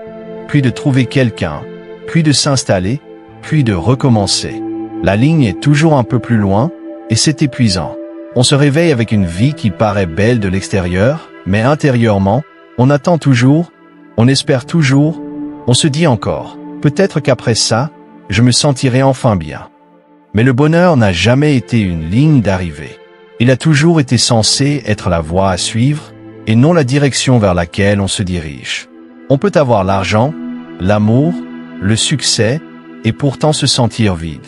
puis de trouver quelqu'un, puis de s'installer, puis de recommencer. La ligne est toujours un peu plus loin, et c'est épuisant. On se réveille avec une vie qui paraît belle de l'extérieur, mais intérieurement, on attend toujours, on espère toujours, on se dit encore, peut-être qu'après ça, je me sentirai enfin bien. Mais le bonheur n'a jamais été une ligne d'arrivée. Il a toujours été censé être la voie à suivre, et non la direction vers laquelle on se dirige. On peut avoir l'argent, l'amour, le succès, et pourtant se sentir vide.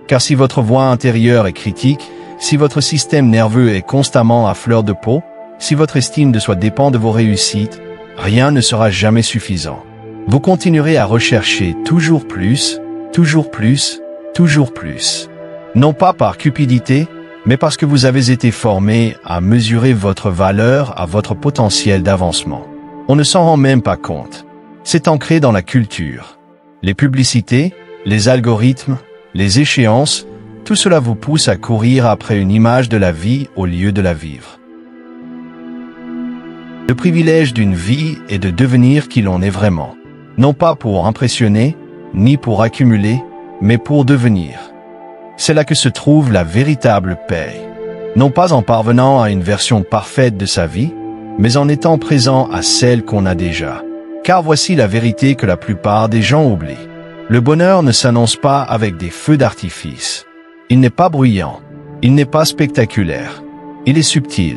Car si votre voix intérieure est critique, si votre système nerveux est constamment à fleur de peau, si votre estime de soi dépend de vos réussites, rien ne sera jamais suffisant. Vous continuerez à rechercher toujours plus, toujours plus, toujours plus. Non pas par cupidité, mais parce que vous avez été formé à mesurer votre valeur à votre potentiel d'avancement. On ne s'en rend même pas compte. C'est ancré dans la culture. Les publicités, les algorithmes, les échéances, tout cela vous pousse à courir après une image de la vie au lieu de la vivre. Le privilège d'une vie est de devenir qui l'on est vraiment. Non pas pour impressionner, ni pour accumuler, mais pour devenir. C'est là que se trouve la véritable paix. Non pas en parvenant à une version parfaite de sa vie, mais en étant présent à celle qu'on a déjà. Car voici la vérité que la plupart des gens oublient. Le bonheur ne s'annonce pas avec des feux d'artifice. Il n'est pas bruyant. Il n'est pas spectaculaire. Il est subtil.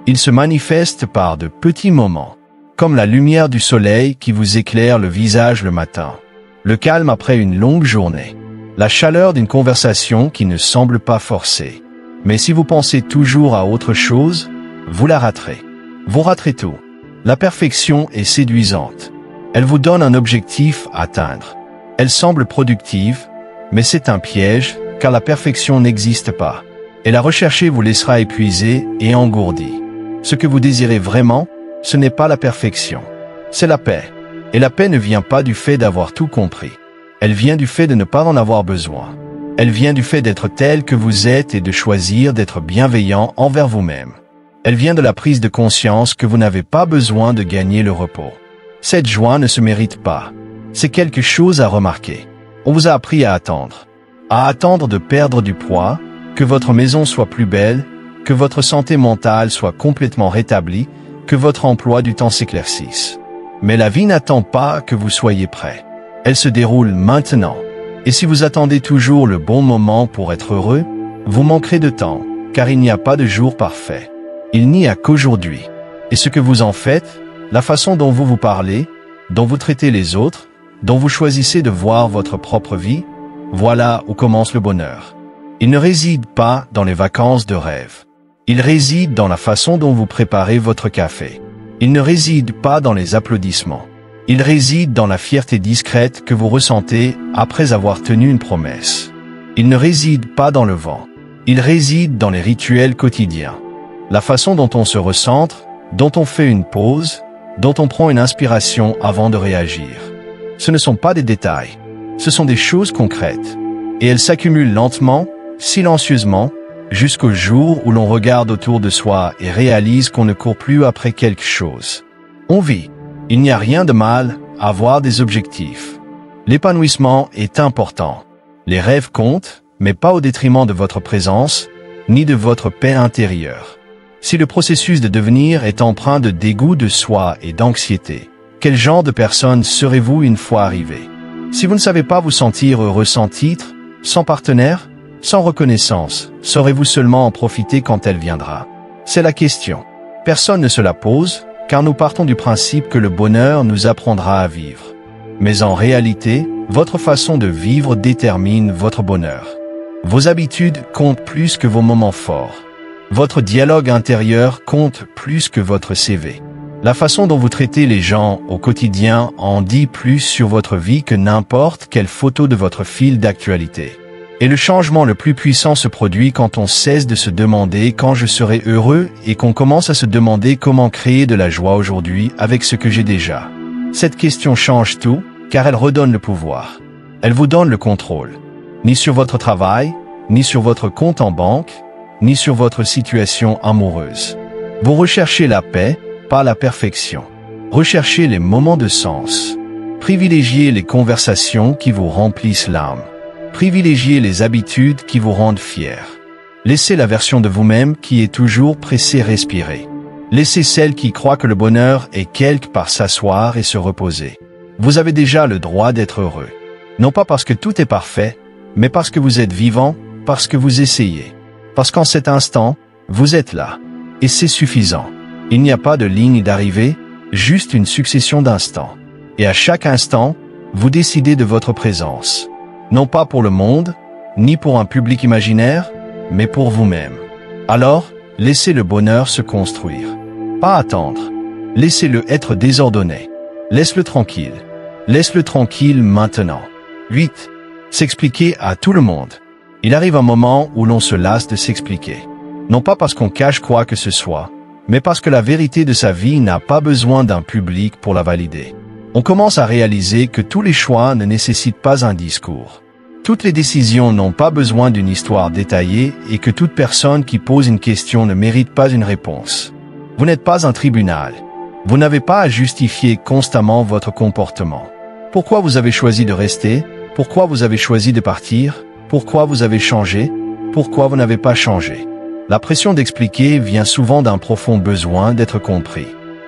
Il se manifeste par de petits moments, comme la lumière du soleil qui vous éclaire le visage le matin, le calme après une longue journée, la chaleur d'une conversation qui ne semble pas forcée. Mais si vous pensez toujours à autre chose, vous la raterez. Vous raterez tout. La perfection est séduisante. Elle vous donne un objectif à atteindre. Elle semble productive, mais c'est un piège, car la perfection n'existe pas. Et la rechercher vous laissera épuisé et engourdi. Ce que vous désirez vraiment, ce n'est pas la perfection. C'est la paix. Et la paix ne vient pas du fait d'avoir tout compris. Elle vient du fait de ne pas en avoir besoin. Elle vient du fait d'être tel que vous êtes et de choisir d'être bienveillant envers vous-même. Elle vient de la prise de conscience que vous n'avez pas besoin de gagner le repos. Cette joie ne se mérite pas. C'est quelque chose à remarquer. On vous a appris à attendre de perdre du poids, que votre maison soit plus belle, que votre santé mentale soit complètement rétablie, que votre emploi du temps s'éclaircisse. Mais la vie n'attend pas que vous soyez prêt. Elle se déroule maintenant. Et si vous attendez toujours le bon moment pour être heureux, vous manquerez de temps, car il n'y a pas de jour parfait. Il n'y a qu'aujourd'hui. Et ce que vous en faites, la façon dont vous vous parlez, dont vous traitez les autres, dont vous choisissez de voir votre propre vie, voilà où commence le bonheur. Il ne réside pas dans les vacances de rêve. Il réside dans la façon dont vous préparez votre café. Il ne réside pas dans les applaudissements. Il réside dans la fierté discrète que vous ressentez après avoir tenu une promesse. Il ne réside pas dans le vent. Il réside dans les rituels quotidiens. La façon dont on se recentre, dont on fait une pause, dont on prend une inspiration avant de réagir. Ce ne sont pas des détails. Ce sont des choses concrètes. Et elles s'accumulent lentement, silencieusement, jusqu'au jour où l'on regarde autour de soi et réalise qu'on ne court plus après quelque chose. On vit. Il n'y a rien de mal à avoir des objectifs. L'épanouissement est important. Les rêves comptent, mais pas au détriment de votre présence, ni de votre paix intérieure. Si le processus de devenir est empreint de dégoût de soi et d'anxiété, quel genre de personne serez-vous une fois arrivé? Si vous ne savez pas vous sentir heureux sans titre, sans partenaire, sans reconnaissance, saurez-vous seulement en profiter quand elle viendra? C'est la question. Personne ne se la pose, car nous partons du principe que le bonheur nous apprendra à vivre. Mais en réalité, votre façon de vivre détermine votre bonheur. Vos habitudes comptent plus que vos moments forts. Votre dialogue intérieur compte plus que votre CV. La façon dont vous traitez les gens au quotidien en dit plus sur votre vie que n'importe quelle photo de votre fil d'actualité. Et le changement le plus puissant se produit quand on cesse de se demander quand je serai heureux et qu'on commence à se demander comment créer de la joie aujourd'hui avec ce que j'ai déjà. Cette question change tout, car elle redonne le pouvoir. Elle vous donne le contrôle. Ni sur votre travail, ni sur votre compte en banque, ni sur votre situation amoureuse. Vous recherchez la paix, pas la perfection. Recherchez les moments de sens. Privilégiez les conversations qui vous remplissent l'âme. Privilégiez les habitudes qui vous rendent fiers. Laissez la version de vous-même qui est toujours pressée respirer. Laissez celle qui croit que le bonheur est quelque part s'asseoir et se reposer. Vous avez déjà le droit d'être heureux. Non pas parce que tout est parfait, mais parce que vous êtes vivant, parce que vous essayez. Parce qu'en cet instant, vous êtes là. Et c'est suffisant. Il n'y a pas de ligne d'arrivée, juste une succession d'instants. Et à chaque instant, vous décidez de votre présence. Non pas pour le monde, ni pour un public imaginaire, mais pour vous-même. Alors, laissez le bonheur se construire. Pas attendre. Laissez-le être désordonné. Laisse-le tranquille. Laisse-le tranquille maintenant. 8. S'expliquer à tout le monde. Il arrive un moment où l'on se lasse de s'expliquer. Non pas parce qu'on cache quoi que ce soit, mais parce que la vérité de sa vie n'a pas besoin d'un public pour la valider. On commence à réaliser que tous les choix ne nécessitent pas un discours. Toutes les décisions n'ont pas besoin d'une histoire détaillée et que toute personne qui pose une question ne mérite pas une réponse. Vous n'êtes pas un tribunal. Vous n'avez pas à justifier constamment votre comportement. Pourquoi vous avez choisi de rester? Pourquoi vous avez choisi de partir? Pourquoi vous avez changé? Pourquoi vous n'avez pas changé? La pression d'expliquer vient souvent d'un profond besoin d'être compris.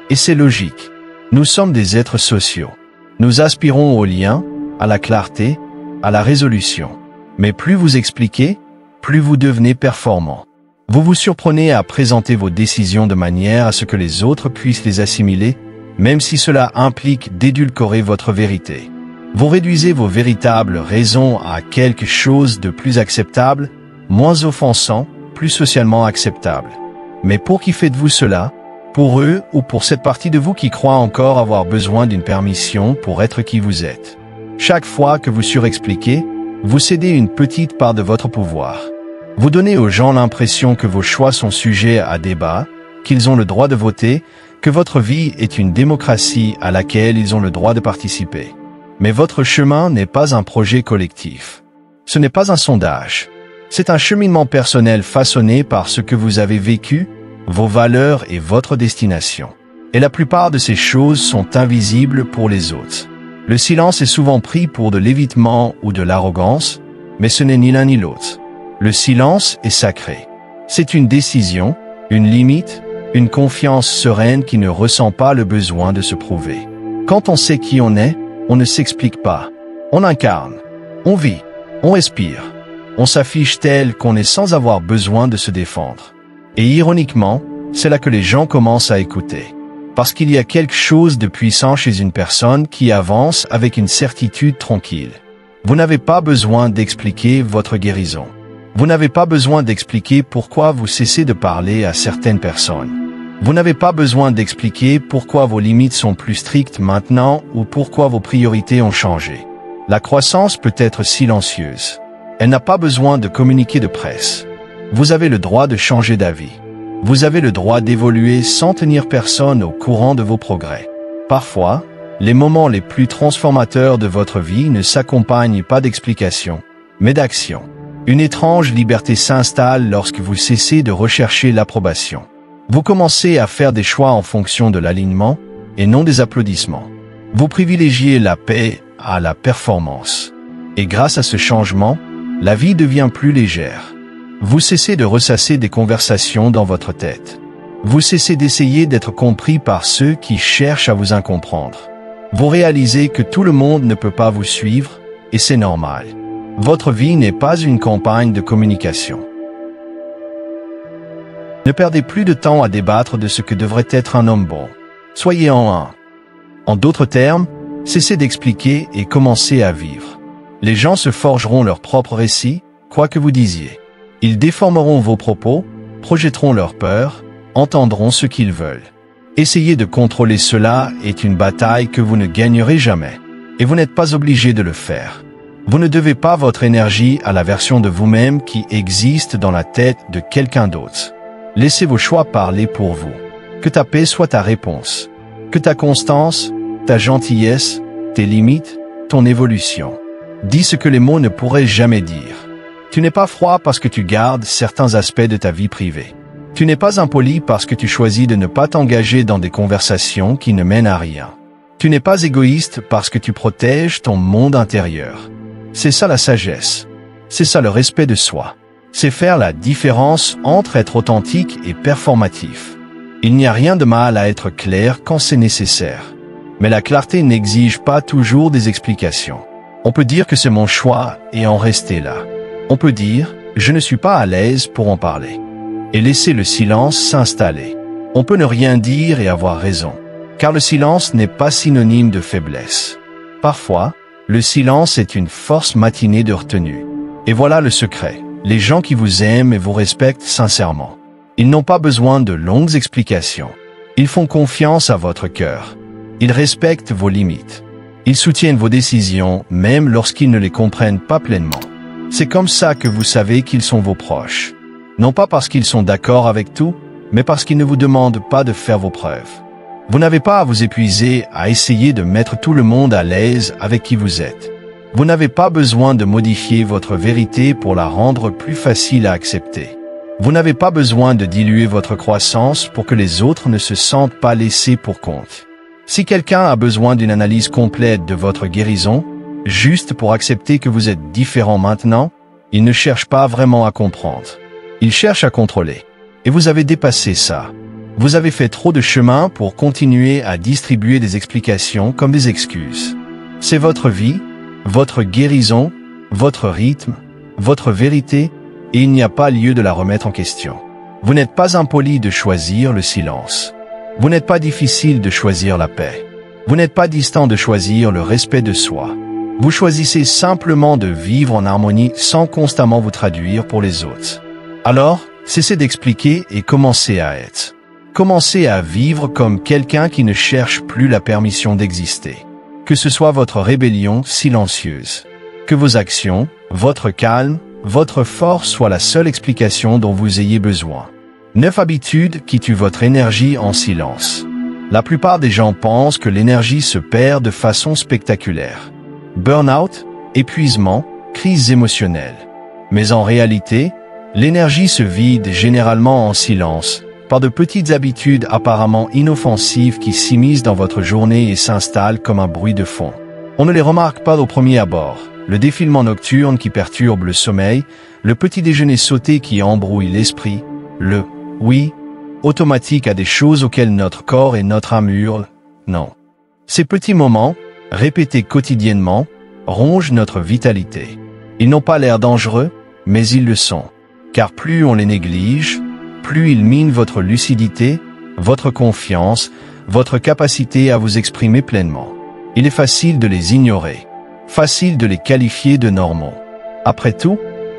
Et c'est logique. Nous sommes des êtres sociaux. Nous aspirons au lien, à la clarté, à la résolution. Mais plus vous expliquez, plus vous devenez performant. Vous vous surprenez à présenter vos décisions de manière à ce que les autres puissent les assimiler, même si cela implique d'édulcorer votre vérité. Vous réduisez vos véritables raisons à quelque chose de plus acceptable, moins offensant, plus socialement acceptable. Mais pour qui faites-vous cela? Pour eux ou pour cette partie de vous qui croit encore avoir besoin d'une permission pour être qui vous êtes? Chaque fois que vous surexpliquez, vous cédez une petite part de votre pouvoir. Vous donnez aux gens l'impression que vos choix sont sujets à débat, qu'ils ont le droit de voter, que votre vie est une démocratie à laquelle ils ont le droit de participer. Mais votre chemin n'est pas un projet collectif. Ce n'est pas un sondage. C'est un cheminement personnel façonné par ce que vous avez vécu, vos valeurs et votre destination. Et la plupart de ces choses sont invisibles pour les autres. Le silence est souvent pris pour de l'évitement ou de l'arrogance, mais ce n'est ni l'un ni l'autre. Le silence est sacré. C'est une décision, une limite, une confiance sereine qui ne ressent pas le besoin de se prouver. Quand on sait qui on est, on ne s'explique pas. On incarne, on vit, on respire. On s'affiche tel qu'on est sans avoir besoin de se défendre. Et ironiquement, c'est là que les gens commencent à écouter. Parce qu'il y a quelque chose de puissant chez une personne qui avance avec une certitude tranquille. Vous n'avez pas besoin d'expliquer votre guérison. Vous n'avez pas besoin d'expliquer pourquoi vous cessez de parler à certaines personnes. Vous n'avez pas besoin d'expliquer pourquoi vos limites sont plus strictes maintenant ou pourquoi vos priorités ont changé. La croissance peut être silencieuse. Elle n'a pas besoin de communiquer de presse. Vous avez le droit de changer d'avis. Vous avez le droit d'évoluer sans tenir personne au courant de vos progrès. Parfois, les moments les plus transformateurs de votre vie ne s'accompagnent pas d'explications, mais d'actions. Une étrange liberté s'installe lorsque vous cessez de rechercher l'approbation. Vous commencez à faire des choix en fonction de l'alignement et non des applaudissements. Vous privilégiez la paix à la performance. Et grâce à ce changement, la vie devient plus légère. Vous cessez de ressasser des conversations dans votre tête. Vous cessez d'essayer d'être compris par ceux qui cherchent à vous incomprendre. Vous réalisez que tout le monde ne peut pas vous suivre, et c'est normal. Votre vie n'est pas une campagne de communication. Ne perdez plus de temps à débattre de ce que devrait être un homme bon. Soyez en un. En d'autres termes, cessez d'expliquer et commencez à vivre. Les gens se forgeront leur propre récit, quoi que vous disiez. Ils déformeront vos propos, projetteront leurs peurs, entendront ce qu'ils veulent. Essayer de contrôler cela est une bataille que vous ne gagnerez jamais. Et vous n'êtes pas obligé de le faire. Vous ne devez pas votre énergie à la version de vous-même qui existe dans la tête de quelqu'un d'autre. Laissez vos choix parler pour vous. Que ta paix soit ta réponse. Que ta constance, ta gentillesse, tes limites, ton évolution. Dis ce que les mots ne pourraient jamais dire. Tu n'es pas froid parce que tu gardes certains aspects de ta vie privée. Tu n'es pas impoli parce que tu choisis de ne pas t'engager dans des conversations qui ne mènent à rien. Tu n'es pas égoïste parce que tu protèges ton monde intérieur. C'est ça la sagesse. C'est ça le respect de soi. C'est faire la différence entre être authentique et performatif. Il n'y a rien de mal à être clair quand c'est nécessaire. Mais la clarté n'exige pas toujours des explications. On peut dire que c'est mon choix et en rester là. On peut dire « je ne suis pas à l'aise pour en parler » et laisser le silence s'installer. On peut ne rien dire et avoir raison, car le silence n'est pas synonyme de faiblesse. Parfois, le silence est une force matinée de retenue. Et voilà le secret. Les gens qui vous aiment et vous respectent sincèrement. Ils n'ont pas besoin de longues explications. Ils font confiance à votre cœur. Ils respectent vos limites. Ils soutiennent vos décisions, même lorsqu'ils ne les comprennent pas pleinement. C'est comme ça que vous savez qu'ils sont vos proches. Non pas parce qu'ils sont d'accord avec tout, mais parce qu'ils ne vous demandent pas de faire vos preuves. Vous n'avez pas à vous épuiser à essayer de mettre tout le monde à l'aise avec qui vous êtes. Vous n'avez pas besoin de modifier votre vérité pour la rendre plus facile à accepter. Vous n'avez pas besoin de diluer votre croissance pour que les autres ne se sentent pas laissés pour compte. Si quelqu'un a besoin d'une analyse complète de votre guérison, juste pour accepter que vous êtes différent maintenant, il ne cherche pas vraiment à comprendre. Il cherche à contrôler. Et vous avez dépassé ça. Vous avez fait trop de chemin pour continuer à distribuer des explications comme des excuses. C'est votre vie, votre guérison, votre rythme, votre vérité, et il n'y a pas lieu de la remettre en question. Vous n'êtes pas impoli de choisir le silence. Vous n'êtes pas difficile de choisir la paix. Vous n'êtes pas distant de choisir le respect de soi. Vous choisissez simplement de vivre en harmonie sans constamment vous traduire pour les autres. Alors, cessez d'expliquer et commencez à être. Commencez à vivre comme quelqu'un qui ne cherche plus la permission d'exister. Que ce soit votre rébellion silencieuse. Que vos actions, votre calme, votre force soient la seule explication dont vous ayez besoin. 9 habitudes qui tuent votre énergie en silence. La plupart des gens pensent que l'énergie se perd de façon spectaculaire. Burn-out, épuisement, crise émotionnelle. Mais en réalité, l'énergie se vide généralement en silence, par de petites habitudes apparemment inoffensives qui s'immiscent dans votre journée et s'installent comme un bruit de fond. On ne les remarque pas au premier abord. Le défilement nocturne qui perturbe le sommeil, le petit déjeuner sauté qui embrouille l'esprit, le « oui » automatique à des choses auxquelles notre corps et notre âme hurlent « non ». Ces petits moments, répétés quotidiennement, rongent notre vitalité. Ils n'ont pas l'air dangereux, mais ils le sont. Car plus on les néglige, plus ils minent votre lucidité, votre confiance, votre capacité à vous exprimer pleinement. Il est facile de les ignorer. Facile de les qualifier de normaux. Après tout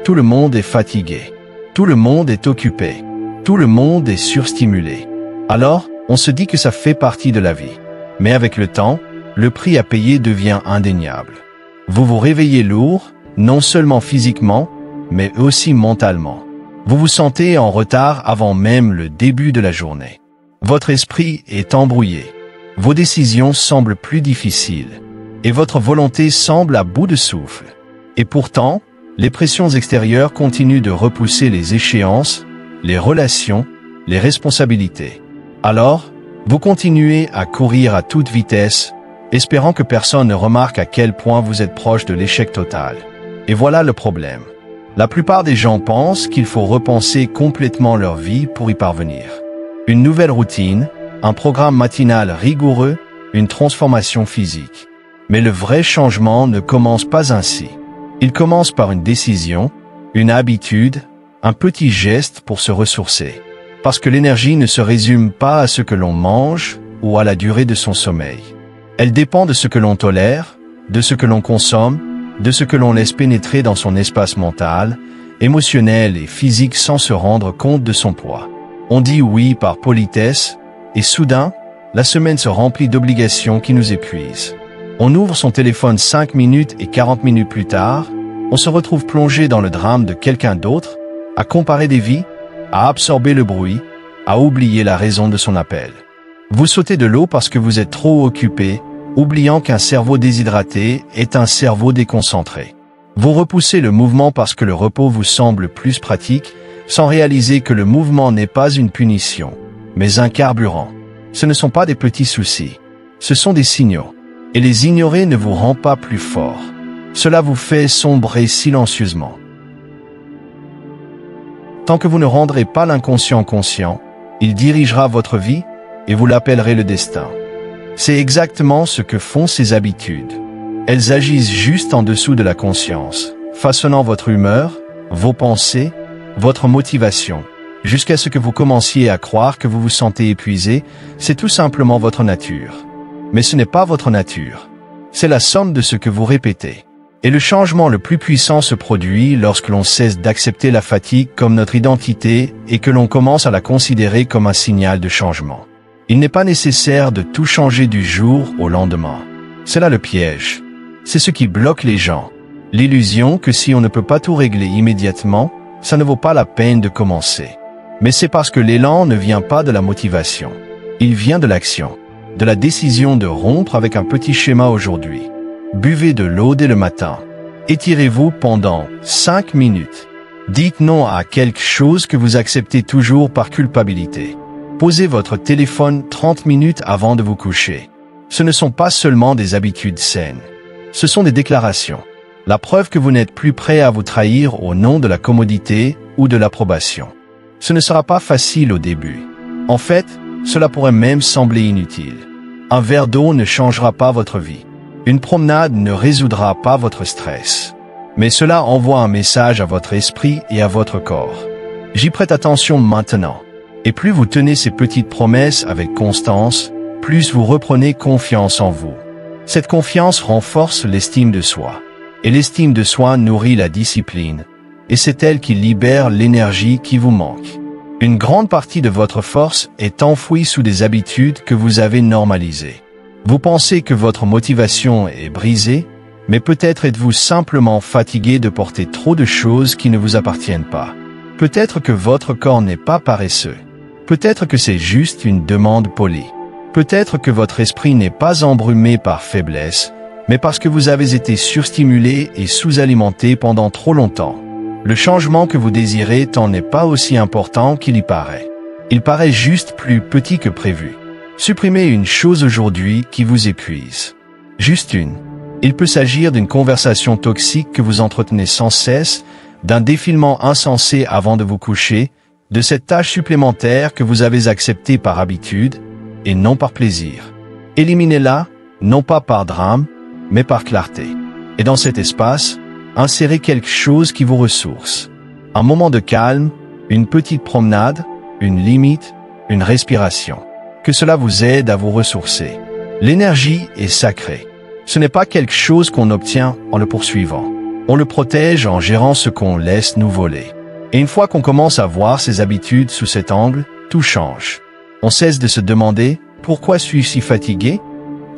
le monde est fatigué. Tout le monde est occupé. Tout le monde est surstimulé. Alors, on se dit que ça fait partie de la vie. Mais avec le temps, le prix à payer devient indéniable. Vous vous réveillez lourd, non seulement physiquement, mais aussi mentalement. Vous vous sentez en retard avant même le début de la journée. Votre esprit est embrouillé. Vos décisions semblent plus difficiles. Et votre volonté semble à bout de souffle. Et pourtant, les pressions extérieures continuent de repousser les échéances, les relations, les responsabilités. Alors, vous continuez à courir à toute vitesse, espérant que personne ne remarque à quel point vous êtes proche de l'échec total. Et voilà le problème. La plupart des gens pensent qu'il faut repenser complètement leur vie pour y parvenir. Une nouvelle routine, un programme matinal rigoureux, une transformation physique. Mais le vrai changement ne commence pas ainsi. Il commence par une décision, une habitude, un petit geste pour se ressourcer. Parce que l'énergie ne se résume pas à ce que l'on mange ou à la durée de son sommeil. Elle dépend de ce que l'on tolère, de ce que l'on consomme, de ce que l'on laisse pénétrer dans son espace mental, émotionnel et physique sans se rendre compte de son poids. On dit oui par politesse, et soudain, la semaine se remplit d'obligations qui nous épuisent. On ouvre son téléphone 5 minutes et 40 minutes plus tard, on se retrouve plongé dans le drame de quelqu'un d'autre, à comparer des vies, à absorber le bruit, à oublier la raison de son appel. Vous sautez de l'eau parce que vous êtes trop occupé, oubliant qu'un cerveau déshydraté est un cerveau déconcentré. Vous repoussez le mouvement parce que le repos vous semble plus pratique, sans réaliser que le mouvement n'est pas une punition, mais un carburant. Ce ne sont pas des petits soucis. Ce sont des signaux. Et les ignorer ne vous rend pas plus fort. Cela vous fait sombrer silencieusement. Tant que vous ne rendrez pas l'inconscient conscient, il dirigera votre vie et vous l'appellerez le destin. C'est exactement ce que font ces habitudes. Elles agissent juste en dessous de la conscience, façonnant votre humeur, vos pensées, votre motivation, jusqu'à ce que vous commenciez à croire que vous vous sentez épuisé. C'est tout simplement votre nature. Mais ce n'est pas votre nature. C'est la somme de ce que vous répétez. Et le changement le plus puissant se produit lorsque l'on cesse d'accepter la fatigue comme notre identité et que l'on commence à la considérer comme un signal de changement. Il n'est pas nécessaire de tout changer du jour au lendemain. C'est là le piège. C'est ce qui bloque les gens. L'illusion que si on ne peut pas tout régler immédiatement, ça ne vaut pas la peine de commencer. Mais c'est parce que l'élan ne vient pas de la motivation. Il vient de l'action, de la décision de rompre avec un petit schéma aujourd'hui. Buvez de l'eau dès le matin. Étirez-vous pendant 5 minutes. Dites non à quelque chose que vous acceptez toujours par culpabilité. Posez votre téléphone 30 minutes avant de vous coucher. Ce ne sont pas seulement des habitudes saines. Ce sont des déclarations. La preuve que vous n'êtes plus prêt à vous trahir au nom de la commodité ou de l'approbation. Ce ne sera pas facile au début. En fait, cela pourrait même sembler inutile. Un verre d'eau ne changera pas votre vie. Une promenade ne résoudra pas votre stress. Mais cela envoie un message à votre esprit et à votre corps. J'y prête attention maintenant. Et plus vous tenez ces petites promesses avec constance, plus vous reprenez confiance en vous. Cette confiance renforce l'estime de soi. Et l'estime de soi nourrit la discipline. Et c'est elle qui libère l'énergie qui vous manque. Une grande partie de votre force est enfouie sous des habitudes que vous avez normalisées. Vous pensez que votre motivation est brisée, mais peut-être êtes-vous simplement fatigué de porter trop de choses qui ne vous appartiennent pas. Peut-être que votre corps n'est pas paresseux. Peut-être que c'est juste une demande polie. Peut-être que votre esprit n'est pas embrumé par faiblesse, mais parce que vous avez été surstimulé et sous-alimenté pendant trop longtemps. Le changement que vous désirez tant n'est pas aussi important qu'il y paraît. Il paraît juste plus petit que prévu. Supprimez une chose aujourd'hui qui vous épuise. Juste une. Il peut s'agir d'une conversation toxique que vous entretenez sans cesse, d'un défilement insensé avant de vous coucher, de cette tâche supplémentaire que vous avez acceptée par habitude et non par plaisir. Éliminez-la, non pas par drame, mais par clarté. Et dans cet espace, insérez quelque chose qui vous ressource. Un moment de calme, une petite promenade, une limite, une respiration. Que cela vous aide à vous ressourcer. L'énergie est sacrée. Ce n'est pas quelque chose qu'on obtient en le poursuivant. On le protège en gérant ce qu'on laisse nous voler. Et une fois qu'on commence à voir ses habitudes sous cet angle, tout change. On cesse de se demander « Pourquoi suis-je si fatigué ?»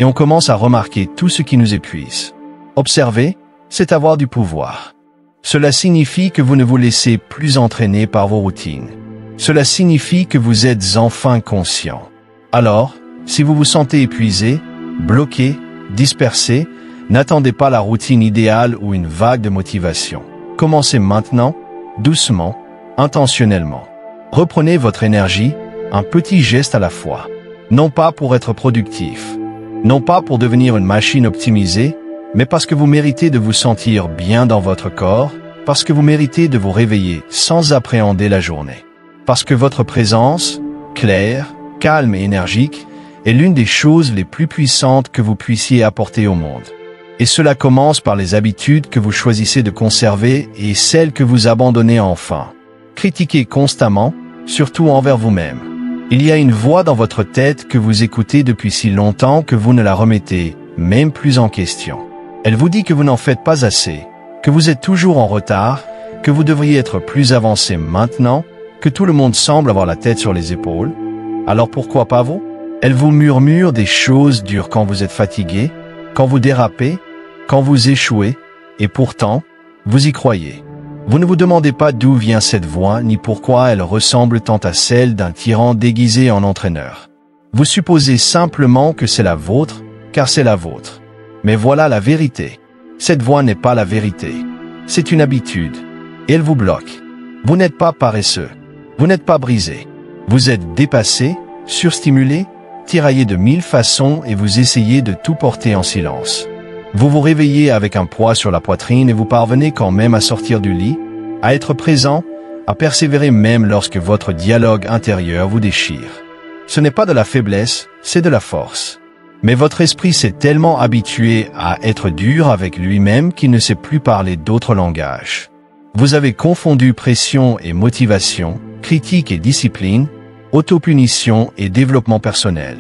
et on commence à remarquer tout ce qui nous épuise. Observer, c'est avoir du pouvoir. Cela signifie que vous ne vous laissez plus entraîner par vos routines. Cela signifie que vous êtes enfin conscient. Alors, si vous vous sentez épuisé, bloqué, dispersé, n'attendez pas la routine idéale ou une vague de motivation. Commencez maintenant, doucement, intentionnellement. Reprenez votre énergie, un petit geste à la fois. Non pas pour être productif, non pas pour devenir une machine optimisée, mais parce que vous méritez de vous sentir bien dans votre corps, parce que vous méritez de vous réveiller sans appréhender la journée. Parce que votre présence, claire, calme et énergique, est l'une des choses les plus puissantes que vous puissiez apporter au monde. Et cela commence par les habitudes que vous choisissez de conserver et celles que vous abandonnez enfin. Critiquez constamment, surtout envers vous-même. Il y a une voix dans votre tête que vous écoutez depuis si longtemps que vous ne la remettez même plus en question. Elle vous dit que vous n'en faites pas assez, que vous êtes toujours en retard, que vous devriez être plus avancé maintenant, que tout le monde semble avoir la tête sur les épaules. Alors pourquoi pas vous? Elle vous murmure des choses dures quand vous êtes fatigué, quand vous dérapez, quand vous échouez, et pourtant, vous y croyez. Vous ne vous demandez pas d'où vient cette voix ni pourquoi elle ressemble tant à celle d'un tyran déguisé en entraîneur. Vous supposez simplement que c'est la vôtre, car c'est la vôtre. Mais voilà la vérité. Cette voie n'est pas la vérité. C'est une habitude. Et elle vous bloque. Vous n'êtes pas paresseux. Vous n'êtes pas brisé. Vous êtes dépassé, surstimulé, tiraillé de 1000 façons et vous essayez de tout porter en silence. Vous vous réveillez avec un poids sur la poitrine et vous parvenez quand même à sortir du lit, à être présent, à persévérer même lorsque votre dialogue intérieur vous déchire. Ce n'est pas de la faiblesse, c'est de la force. Mais votre esprit s'est tellement habitué à être dur avec lui-même qu'il ne sait plus parler d'autres langages. Vous avez confondu pression et motivation, critique et discipline, autopunition et développement personnel.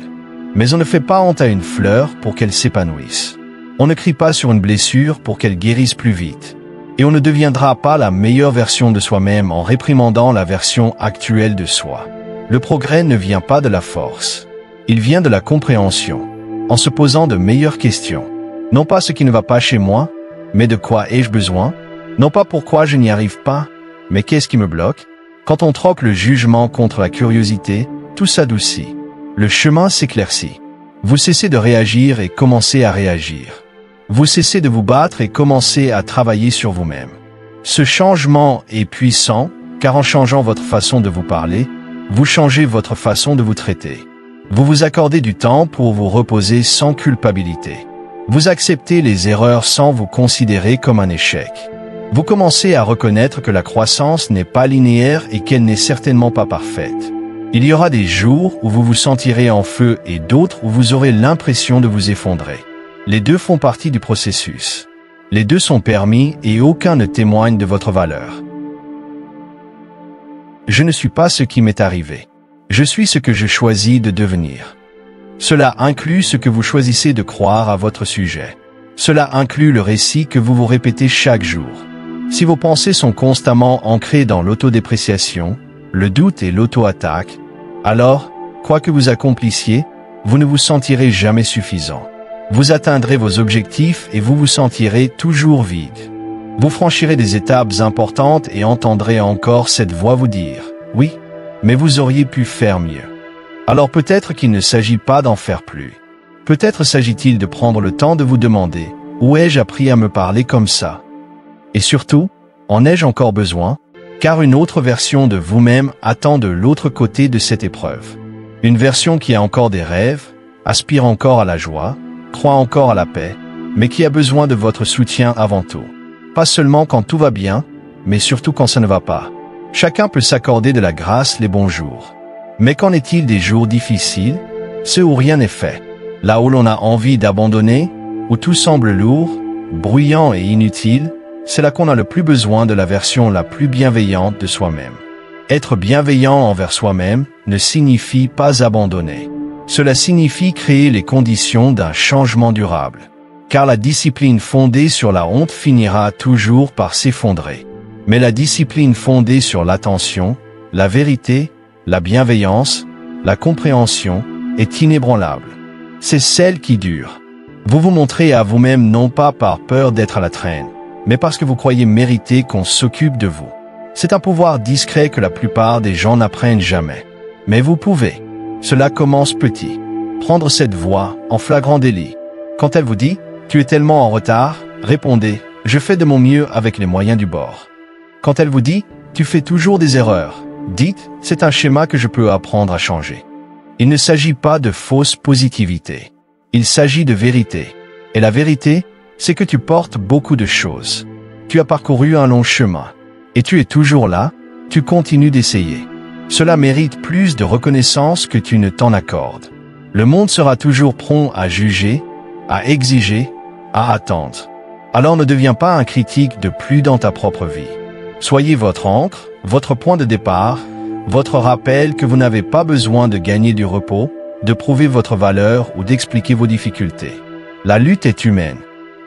Mais on ne fait pas honte à une fleur pour qu'elle s'épanouisse. On ne crie pas sur une blessure pour qu'elle guérisse plus vite. Et on ne deviendra pas la meilleure version de soi-même en réprimandant la version actuelle de soi. Le progrès ne vient pas de la force. Il vient de la compréhension, en se posant de meilleures questions. Non pas ce qui ne va pas chez moi, mais de quoi ai-je besoin? Non pas pourquoi je n'y arrive pas, mais qu'est-ce qui me bloque? Quand on troque le jugement contre la curiosité, tout s'adoucit. Le chemin s'éclaircit. Vous cessez de réagir et commencez à réagir. Vous cessez de vous battre et commencez à travailler sur vous-même. Ce changement est puissant, car en changeant votre façon de vous parler, vous changez votre façon de vous traiter. Vous vous accordez du temps pour vous reposer sans culpabilité. Vous acceptez les erreurs sans vous considérer comme un échec. Vous commencez à reconnaître que la croissance n'est pas linéaire et qu'elle n'est certainement pas parfaite. Il y aura des jours où vous vous sentirez en feu et d'autres où vous aurez l'impression de vous effondrer. Les deux font partie du processus. Les deux sont permis et aucun ne témoigne de votre valeur. Je ne suis pas ce qui m'est arrivé. Je suis ce que je choisis de devenir. Cela inclut ce que vous choisissez de croire à votre sujet. Cela inclut le récit que vous vous répétez chaque jour. Si vos pensées sont constamment ancrées dans l'autodépréciation, le doute et l'auto-attaque, alors, quoi que vous accomplissiez, vous ne vous sentirez jamais suffisant. Vous atteindrez vos objectifs et vous vous sentirez toujours vide. Vous franchirez des étapes importantes et entendrez encore cette voix vous dire « Oui, mais vous auriez pu faire mieux ». Alors peut-être qu'il ne s'agit pas d'en faire plus. Peut-être s'agit-il de prendre le temps de vous demander « Où ai-je appris à me parler comme ça ?» Et surtout, en ai-je encore besoin? Car une autre version de vous-même attend de l'autre côté de cette épreuve. Une version qui a encore des rêves, aspire encore à la joie, croit encore à la paix, mais qui a besoin de votre soutien avant tout. Pas seulement quand tout va bien, mais surtout quand ça ne va pas. Chacun peut s'accorder de la grâce les bons jours. Mais qu'en est-il des jours difficiles, ceux où rien n'est fait, là où l'on a envie d'abandonner, où tout semble lourd, bruyant et inutile? C'est là qu'on a le plus besoin de la version la plus bienveillante de soi-même. Être bienveillant envers soi-même ne signifie pas abandonner. Cela signifie créer les conditions d'un changement durable. Car la discipline fondée sur la honte finira toujours par s'effondrer. Mais la discipline fondée sur l'attention, la vérité, la bienveillance, la compréhension est inébranlable. C'est celle qui dure. Vous vous montrez à vous-même non pas par peur d'être à la traîne, mais parce que vous croyez mériter qu'on s'occupe de vous. C'est un pouvoir discret que la plupart des gens n'apprennent jamais. Mais vous pouvez. Cela commence petit. Prendre cette voix en flagrant délit. Quand elle vous dit « Tu es tellement en retard », répondez « Je fais de mon mieux avec les moyens du bord ». Quand elle vous dit « Tu fais toujours des erreurs », dites « C'est un schéma que je peux apprendre à changer ». Il ne s'agit pas de fausse positivité. Il s'agit de vérité. Et la vérité, c'est que tu portes beaucoup de choses. Tu as parcouru un long chemin. Et tu es toujours là, tu continues d'essayer. Cela mérite plus de reconnaissance que tu ne t'en accordes. Le monde sera toujours prompt à juger, à exiger, à attendre. Alors ne deviens pas un critique de plus dans ta propre vie. Soyez votre ancre, votre point de départ, votre rappel que vous n'avez pas besoin de gagner du repos, de prouver votre valeur ou d'expliquer vos difficultés. La lutte est humaine.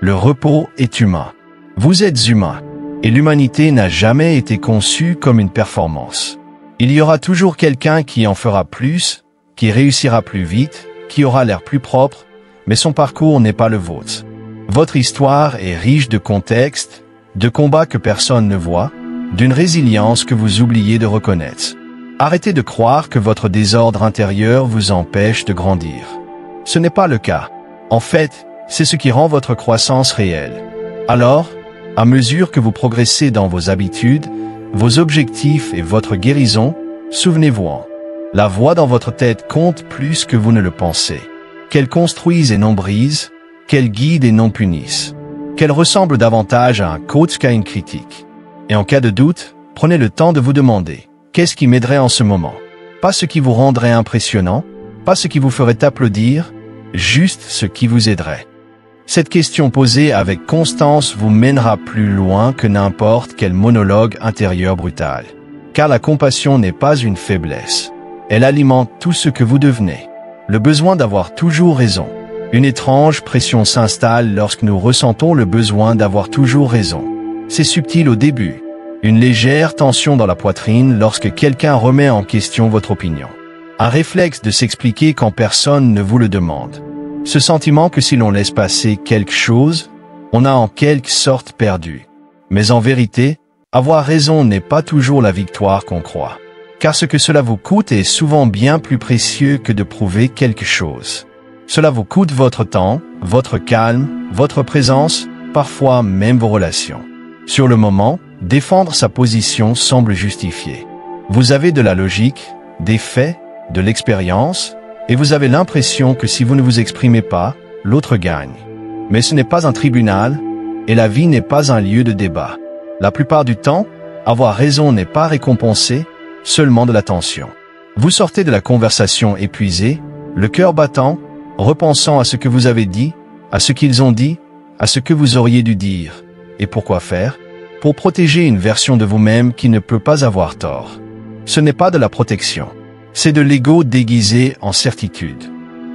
Le repos est humain. Vous êtes humain. Et l'humanité n'a jamais été conçue comme une performance. Il y aura toujours quelqu'un qui en fera plus, qui réussira plus vite, qui aura l'air plus propre, mais son parcours n'est pas le vôtre. Votre histoire est riche de contextes, de combats que personne ne voit, d'une résilience que vous oubliez de reconnaître. Arrêtez de croire que votre désordre intérieur vous empêche de grandir. Ce n'est pas le cas. En fait, c'est ce qui rend votre croissance réelle. Alors, à mesure que vous progressez dans vos habitudes, vos objectifs et votre guérison, souvenez-vous-en. La voix dans votre tête compte plus que vous ne le pensez. Qu'elle construise et non brise, qu'elle guide et non punisse. Qu'elle ressemble davantage à un coach qu'à une critique. Et en cas de doute, prenez le temps de vous demander « Qu'est-ce qui m'aiderait en ce moment ?» Pas ce qui vous rendrait impressionnant, pas ce qui vous ferait applaudir, juste ce qui vous aiderait. Cette question posée avec constance vous mènera plus loin que n'importe quel monologue intérieur brutal. Car la compassion n'est pas une faiblesse. Elle alimente tout ce que vous devenez. Le besoin d'avoir toujours raison. Une étrange pression s'installe lorsque nous ressentons le besoin d'avoir toujours raison. C'est subtil au début. Une légère tension dans la poitrine lorsque quelqu'un remet en question votre opinion. Un réflexe de s'expliquer quand personne ne vous le demande. Ce sentiment que si l'on laisse passer quelque chose, on a en quelque sorte perdu. Mais en vérité, avoir raison n'est pas toujours la victoire qu'on croit. Car ce que cela vous coûte est souvent bien plus précieux que de prouver quelque chose. Cela vous coûte votre temps, votre calme, votre présence, parfois même vos relations. Sur le moment, défendre sa position semble justifié. Vous avez de la logique, des faits, de l'expérience, et vous avez l'impression que si vous ne vous exprimez pas, l'autre gagne. Mais ce n'est pas un tribunal, et la vie n'est pas un lieu de débat. La plupart du temps, avoir raison n'est pas récompensé, seulement de l'attention. Vous sortez de la conversation épuisé, le cœur battant, repensant à ce que vous avez dit, à ce qu'ils ont dit, à ce que vous auriez dû dire. Et pourquoi faire? Pour protéger une version de vous-même qui ne peut pas avoir tort. Ce n'est pas de la protection. C'est de l'ego déguisé en certitude.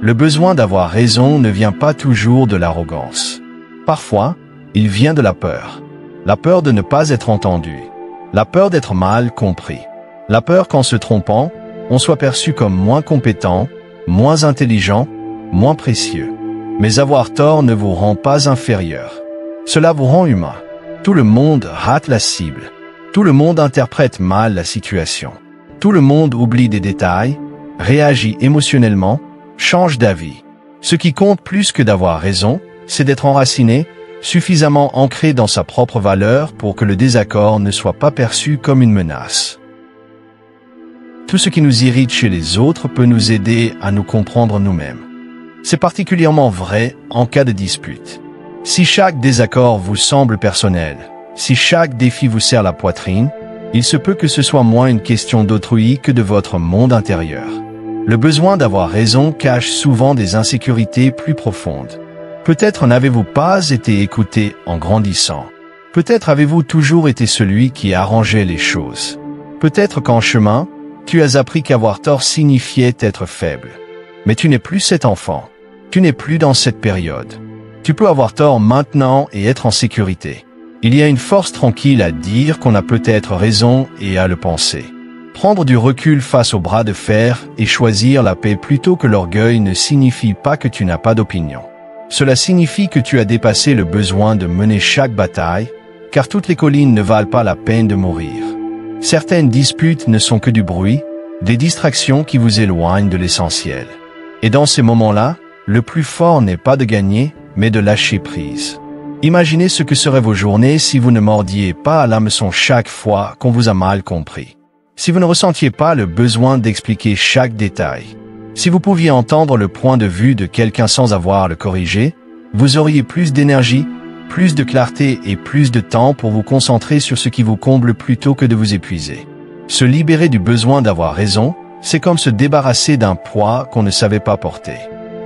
Le besoin d'avoir raison ne vient pas toujours de l'arrogance. Parfois, il vient de la peur. La peur de ne pas être entendu. La peur d'être mal compris. La peur qu'en se trompant, on soit perçu comme moins compétent, moins intelligent, moins précieux. Mais avoir tort ne vous rend pas inférieur. Cela vous rend humain. Tout le monde rate la cible. Tout le monde interprète mal la situation. Tout le monde oublie des détails, réagit émotionnellement, change d'avis. Ce qui compte plus que d'avoir raison, c'est d'être enraciné, suffisamment ancré dans sa propre valeur pour que le désaccord ne soit pas perçu comme une menace. Tout ce qui nous irrite chez les autres peut nous aider à nous comprendre nous-mêmes. C'est particulièrement vrai en cas de dispute. Si chaque désaccord vous semble personnel, si chaque défi vous serre la poitrine, il se peut que ce soit moins une question d'autrui que de votre monde intérieur. Le besoin d'avoir raison cache souvent des insécurités plus profondes. Peut-être n'avez-vous pas été écouté en grandissant. Peut-être avez-vous toujours été celui qui arrangeait les choses. Peut-être qu'en chemin, tu as appris qu'avoir tort signifiait être faible. Mais tu n'es plus cet enfant. Tu n'es plus dans cette période. Tu peux avoir tort maintenant et être en sécurité. Il y a une force tranquille à dire qu'on a peut-être raison et à le penser. Prendre du recul face au bras de fer et choisir la paix plutôt que l'orgueil ne signifie pas que tu n'as pas d'opinion. Cela signifie que tu as dépassé le besoin de mener chaque bataille, car toutes les collines ne valent pas la peine de mourir. Certaines disputes ne sont que du bruit, des distractions qui vous éloignent de l'essentiel. Et dans ces moments-là, le plus fort n'est pas de gagner, mais de lâcher prise. Imaginez ce que seraient vos journées si vous ne mordiez pas à l'hameçon chaque fois qu'on vous a mal compris. Si vous ne ressentiez pas le besoin d'expliquer chaque détail. Si vous pouviez entendre le point de vue de quelqu'un sans avoir à le corriger, vous auriez plus d'énergie, plus de clarté et plus de temps pour vous concentrer sur ce qui vous comble plutôt que de vous épuiser. Se libérer du besoin d'avoir raison, c'est comme se débarrasser d'un poids qu'on ne savait pas porter.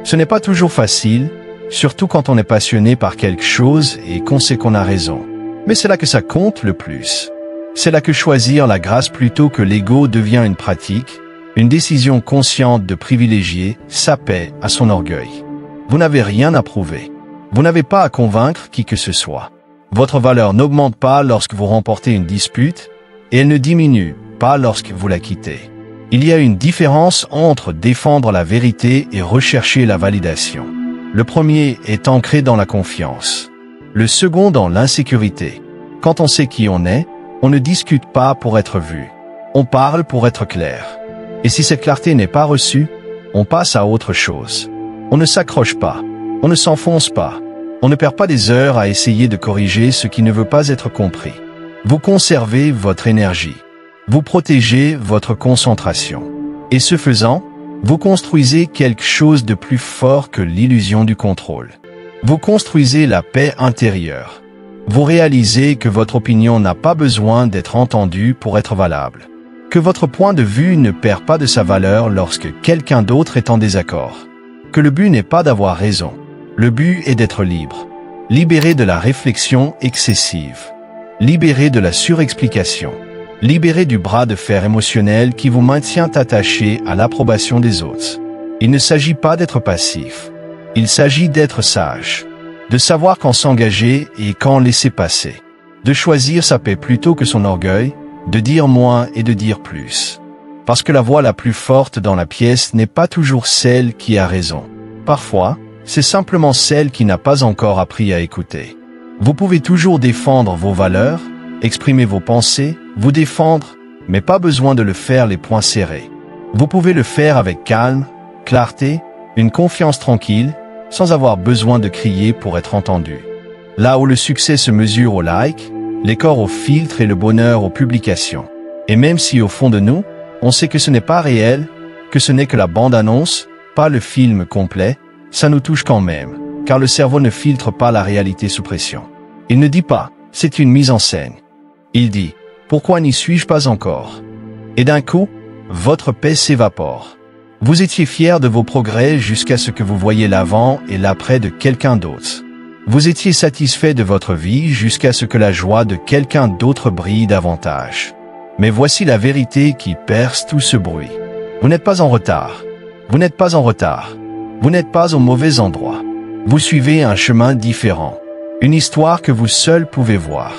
Ce n'est pas toujours facile, surtout quand on est passionné par quelque chose et qu'on sait qu'on a raison. Mais c'est là que ça compte le plus. C'est là que choisir la grâce plutôt que l'ego devient une pratique, une décision consciente de privilégier sa paix à son orgueil. Vous n'avez rien à prouver. Vous n'avez pas à convaincre qui que ce soit. Votre valeur n'augmente pas lorsque vous remportez une dispute, et elle ne diminue pas lorsque vous la quittez. Il y a une différence entre défendre la vérité et rechercher la validation. Le premier est ancré dans la confiance. Le second dans l'insécurité. Quand on sait qui on est, on ne discute pas pour être vu. On parle pour être clair. Et si cette clarté n'est pas reçue, on passe à autre chose. On ne s'accroche pas. On ne s'enfonce pas. On ne perd pas des heures à essayer de corriger ce qui ne veut pas être compris. Vous conservez votre énergie. Vous protégez votre concentration. Et ce faisant, vous construisez quelque chose de plus fort que l'illusion du contrôle. Vous construisez la paix intérieure. Vous réalisez que votre opinion n'a pas besoin d'être entendue pour être valable. Que votre point de vue ne perd pas de sa valeur lorsque quelqu'un d'autre est en désaccord. Que le but n'est pas d'avoir raison. Le but est d'être libre. Libéré de la réflexion excessive. Libéré de la surexplication. Libéré du bras de fer émotionnel qui vous maintient attaché à l'approbation des autres. Il ne s'agit pas d'être passif. Il s'agit d'être sage. De savoir quand s'engager et quand laisser passer. De choisir sa paix plutôt que son orgueil, de dire moins et de dire plus. Parce que la voix la plus forte dans la pièce n'est pas toujours celle qui a raison. Parfois, c'est simplement celle qui n'a pas encore appris à écouter. Vous pouvez toujours défendre vos valeurs, exprimer vos pensées, vous défendre, mais pas besoin de le faire les poings serrés. Vous pouvez le faire avec calme, clarté, une confiance tranquille, sans avoir besoin de crier pour être entendu. Là où le succès se mesure aux likes, les corps aux filtres et le bonheur aux publications. Et même si au fond de nous, on sait que ce n'est pas réel, que ce n'est que la bande-annonce, pas le film complet, ça nous touche quand même, car le cerveau ne filtre pas la réalité sous pression. Il ne dit pas, c'est une mise en scène. Il dit, pourquoi n'y suis-je pas encore? Et d'un coup, votre paix s'évapore. Vous étiez fier de vos progrès jusqu'à ce que vous voyiez l'avant et l'après de quelqu'un d'autre. Vous étiez satisfait de votre vie jusqu'à ce que la joie de quelqu'un d'autre brille davantage. Mais voici la vérité qui perce tout ce bruit. Vous n'êtes pas en retard. Vous n'êtes pas en retard. Vous n'êtes pas au mauvais endroit. Vous suivez un chemin différent. Une histoire que vous seul pouvez voir.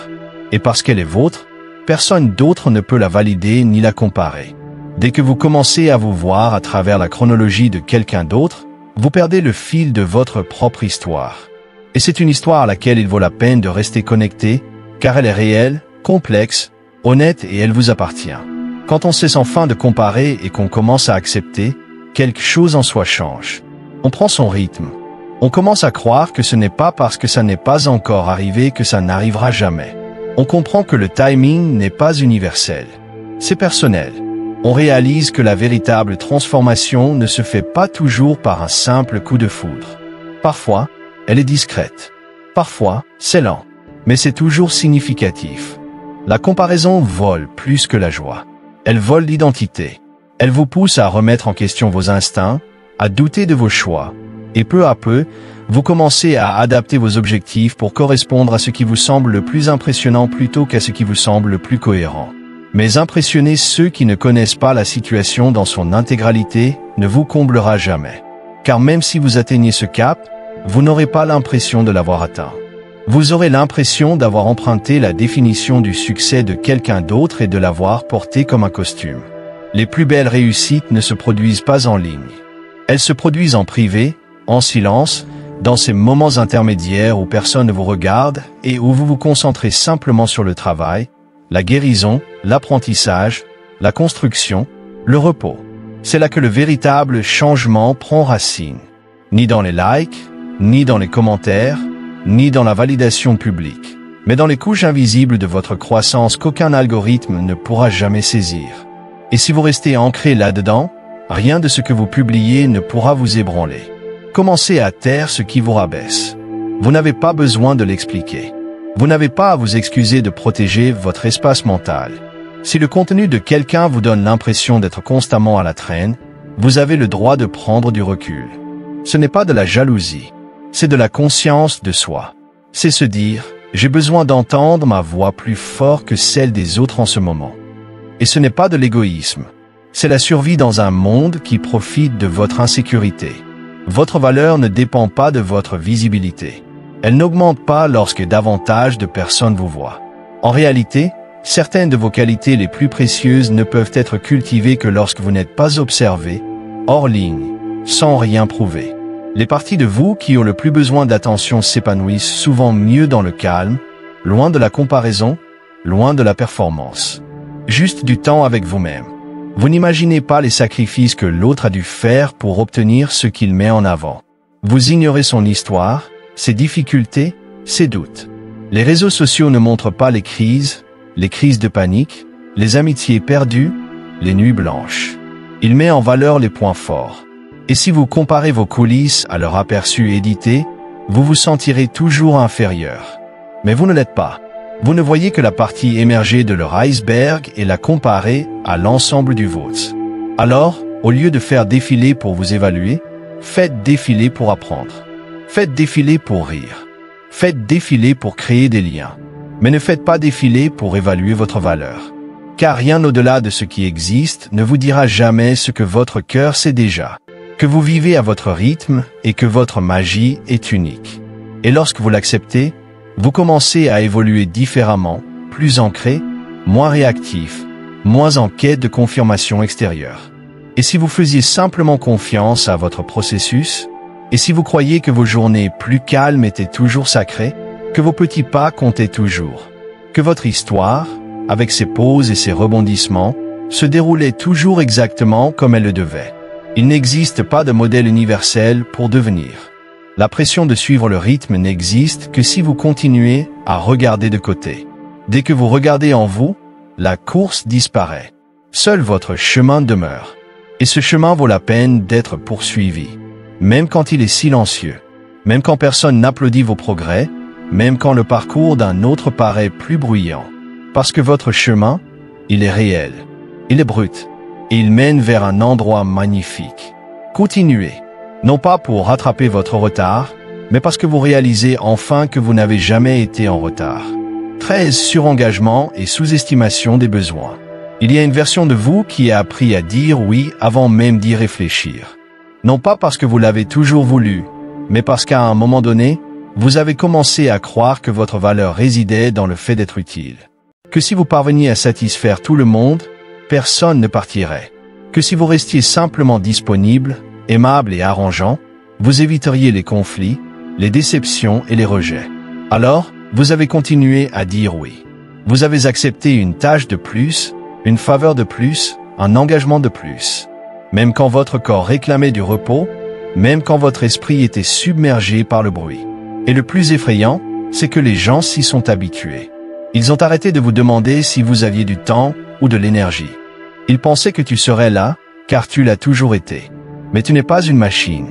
Et parce qu'elle est vôtre, personne d'autre ne peut la valider ni la comparer. Dès que vous commencez à vous voir à travers la chronologie de quelqu'un d'autre, vous perdez le fil de votre propre histoire. Et c'est une histoire à laquelle il vaut la peine de rester connecté, car elle est réelle, complexe, honnête et elle vous appartient. Quand on cesse enfin de comparer et qu'on commence à accepter, quelque chose en soi change. On prend son rythme. On commence à croire que ce n'est pas parce que ça n'est pas encore arrivé que ça n'arrivera jamais. On comprend que le timing n'est pas universel. C'est personnel. On réalise que la véritable transformation ne se fait pas toujours par un simple coup de foudre. Parfois, elle est discrète. Parfois, c'est lent. Mais c'est toujours significatif. La comparaison vole plus que la joie. Elle vole l'identité. Elle vous pousse à remettre en question vos instincts, à douter de vos choix. Et peu à peu, vous commencez à adapter vos objectifs pour correspondre à ce qui vous semble le plus impressionnant plutôt qu'à ce qui vous semble le plus cohérent. Mais impressionner ceux qui ne connaissent pas la situation dans son intégralité ne vous comblera jamais. Car même si vous atteignez ce cap, vous n'aurez pas l'impression de l'avoir atteint. Vous aurez l'impression d'avoir emprunté la définition du succès de quelqu'un d'autre et de l'avoir porté comme un costume. Les plus belles réussites ne se produisent pas en ligne. Elles se produisent en privé, en silence, dans ces moments intermédiaires où personne ne vous regarde et où vous vous concentrez simplement sur le travail, la guérison, l'apprentissage, la construction, le repos. C'est là que le véritable changement prend racine. Ni dans les likes, ni dans les commentaires, ni dans la validation publique, mais dans les couches invisibles de votre croissance qu'aucun algorithme ne pourra jamais saisir. Et si vous restez ancré là-dedans, rien de ce que vous publiez ne pourra vous ébranler. Commencez à taire ce qui vous rabaisse. Vous n'avez pas besoin de l'expliquer. Vous n'avez pas à vous excuser de protéger votre espace mental. Si le contenu de quelqu'un vous donne l'impression d'être constamment à la traîne, vous avez le droit de prendre du recul. Ce n'est pas de la jalousie, c'est de la conscience de soi. C'est se dire, j'ai besoin d'entendre ma voix plus fort que celle des autres en ce moment. Et ce n'est pas de l'égoïsme, c'est la survie dans un monde qui profite de votre insécurité. Votre valeur ne dépend pas de votre visibilité. Elle n'augmente pas lorsque davantage de personnes vous voient. En réalité, certaines de vos qualités les plus précieuses ne peuvent être cultivées que lorsque vous n'êtes pas observé, hors ligne, sans rien prouver. Les parties de vous qui ont le plus besoin d'attention s'épanouissent souvent mieux dans le calme, loin de la comparaison, loin de la performance. Juste du temps avec vous-même. Vous n'imaginez pas les sacrifices que l'autre a dû faire pour obtenir ce qu'il met en avant. Vous ignorez son histoire, ses difficultés, ses doutes. Les réseaux sociaux ne montrent pas les crises de panique, les amitiés perdues, les nuits blanches. Il met en valeur les points forts. Et si vous comparez vos coulisses à leur aperçu édité, vous vous sentirez toujours inférieur. Mais vous ne l'êtes pas. Vous ne voyez que la partie émergée de leur iceberg et la comparez à l'ensemble du vôtre. Alors, au lieu de faire défiler pour vous évaluer, faites défiler pour apprendre. Faites défiler pour rire. Faites défiler pour créer des liens. Mais ne faites pas défiler pour évaluer votre valeur. Car rien au-delà de ce qui existe ne vous dira jamais ce que votre cœur sait déjà. Que vous vivez à votre rythme et que votre magie est unique. Et lorsque vous l'acceptez, vous commencez à évoluer différemment, plus ancré, moins réactif, moins en quête de confirmation extérieure. Et si vous faisiez simplement confiance à votre processus, et si vous croyez que vos journées plus calmes étaient toujours sacrées, que vos petits pas comptaient toujours, que votre histoire, avec ses pauses et ses rebondissements, se déroulait toujours exactement comme elle le devait. Il n'existe pas de modèle universel pour devenir. La pression de suivre le rythme n'existe que si vous continuez à regarder de côté. Dès que vous regardez en vous, la course disparaît. Seul votre chemin demeure. Et ce chemin vaut la peine d'être poursuivi. Même quand il est silencieux. Même quand personne n'applaudit vos progrès. Même quand le parcours d'un autre paraît plus bruyant. Parce que votre chemin, il est réel. Il est brut. Et il mène vers un endroit magnifique. Continuez. Non pas pour rattraper votre retard, mais parce que vous réalisez enfin que vous n'avez jamais été en retard. 13 surengagement et sous-estimation des besoins. Il y a une version de vous qui a appris à dire oui avant même d'y réfléchir. Non pas parce que vous l'avez toujours voulu, mais parce qu'à un moment donné, vous avez commencé à croire que votre valeur résidait dans le fait d'être utile. Que si vous parveniez à satisfaire tout le monde, personne ne partirait. Que si vous restiez simplement disponible, aimable et arrangeant, vous éviteriez les conflits, les déceptions et les rejets. Alors, vous avez continué à dire oui. Vous avez accepté une tâche de plus, une faveur de plus, un engagement de plus. Même quand votre corps réclamait du repos, même quand votre esprit était submergé par le bruit. Et le plus effrayant, c'est que les gens s'y sont habitués. Ils ont arrêté de vous demander si vous aviez du temps ou de l'énergie. Ils pensaient que tu serais là, car tu l'as toujours été. Mais tu n'es pas une machine.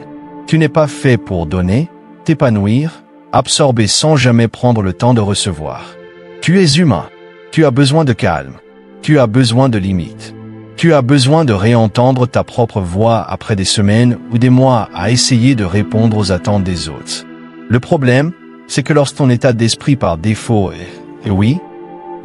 Tu n'es pas fait pour donner, t'épanouir, absorber sans jamais prendre le temps de recevoir. Tu es humain. Tu as besoin de calme. Tu as besoin de limites. Tu as besoin de réentendre ta propre voix après des semaines ou des mois à essayer de répondre aux attentes des autres. Le problème, c'est que lorsque ton état d'esprit par défaut est oui,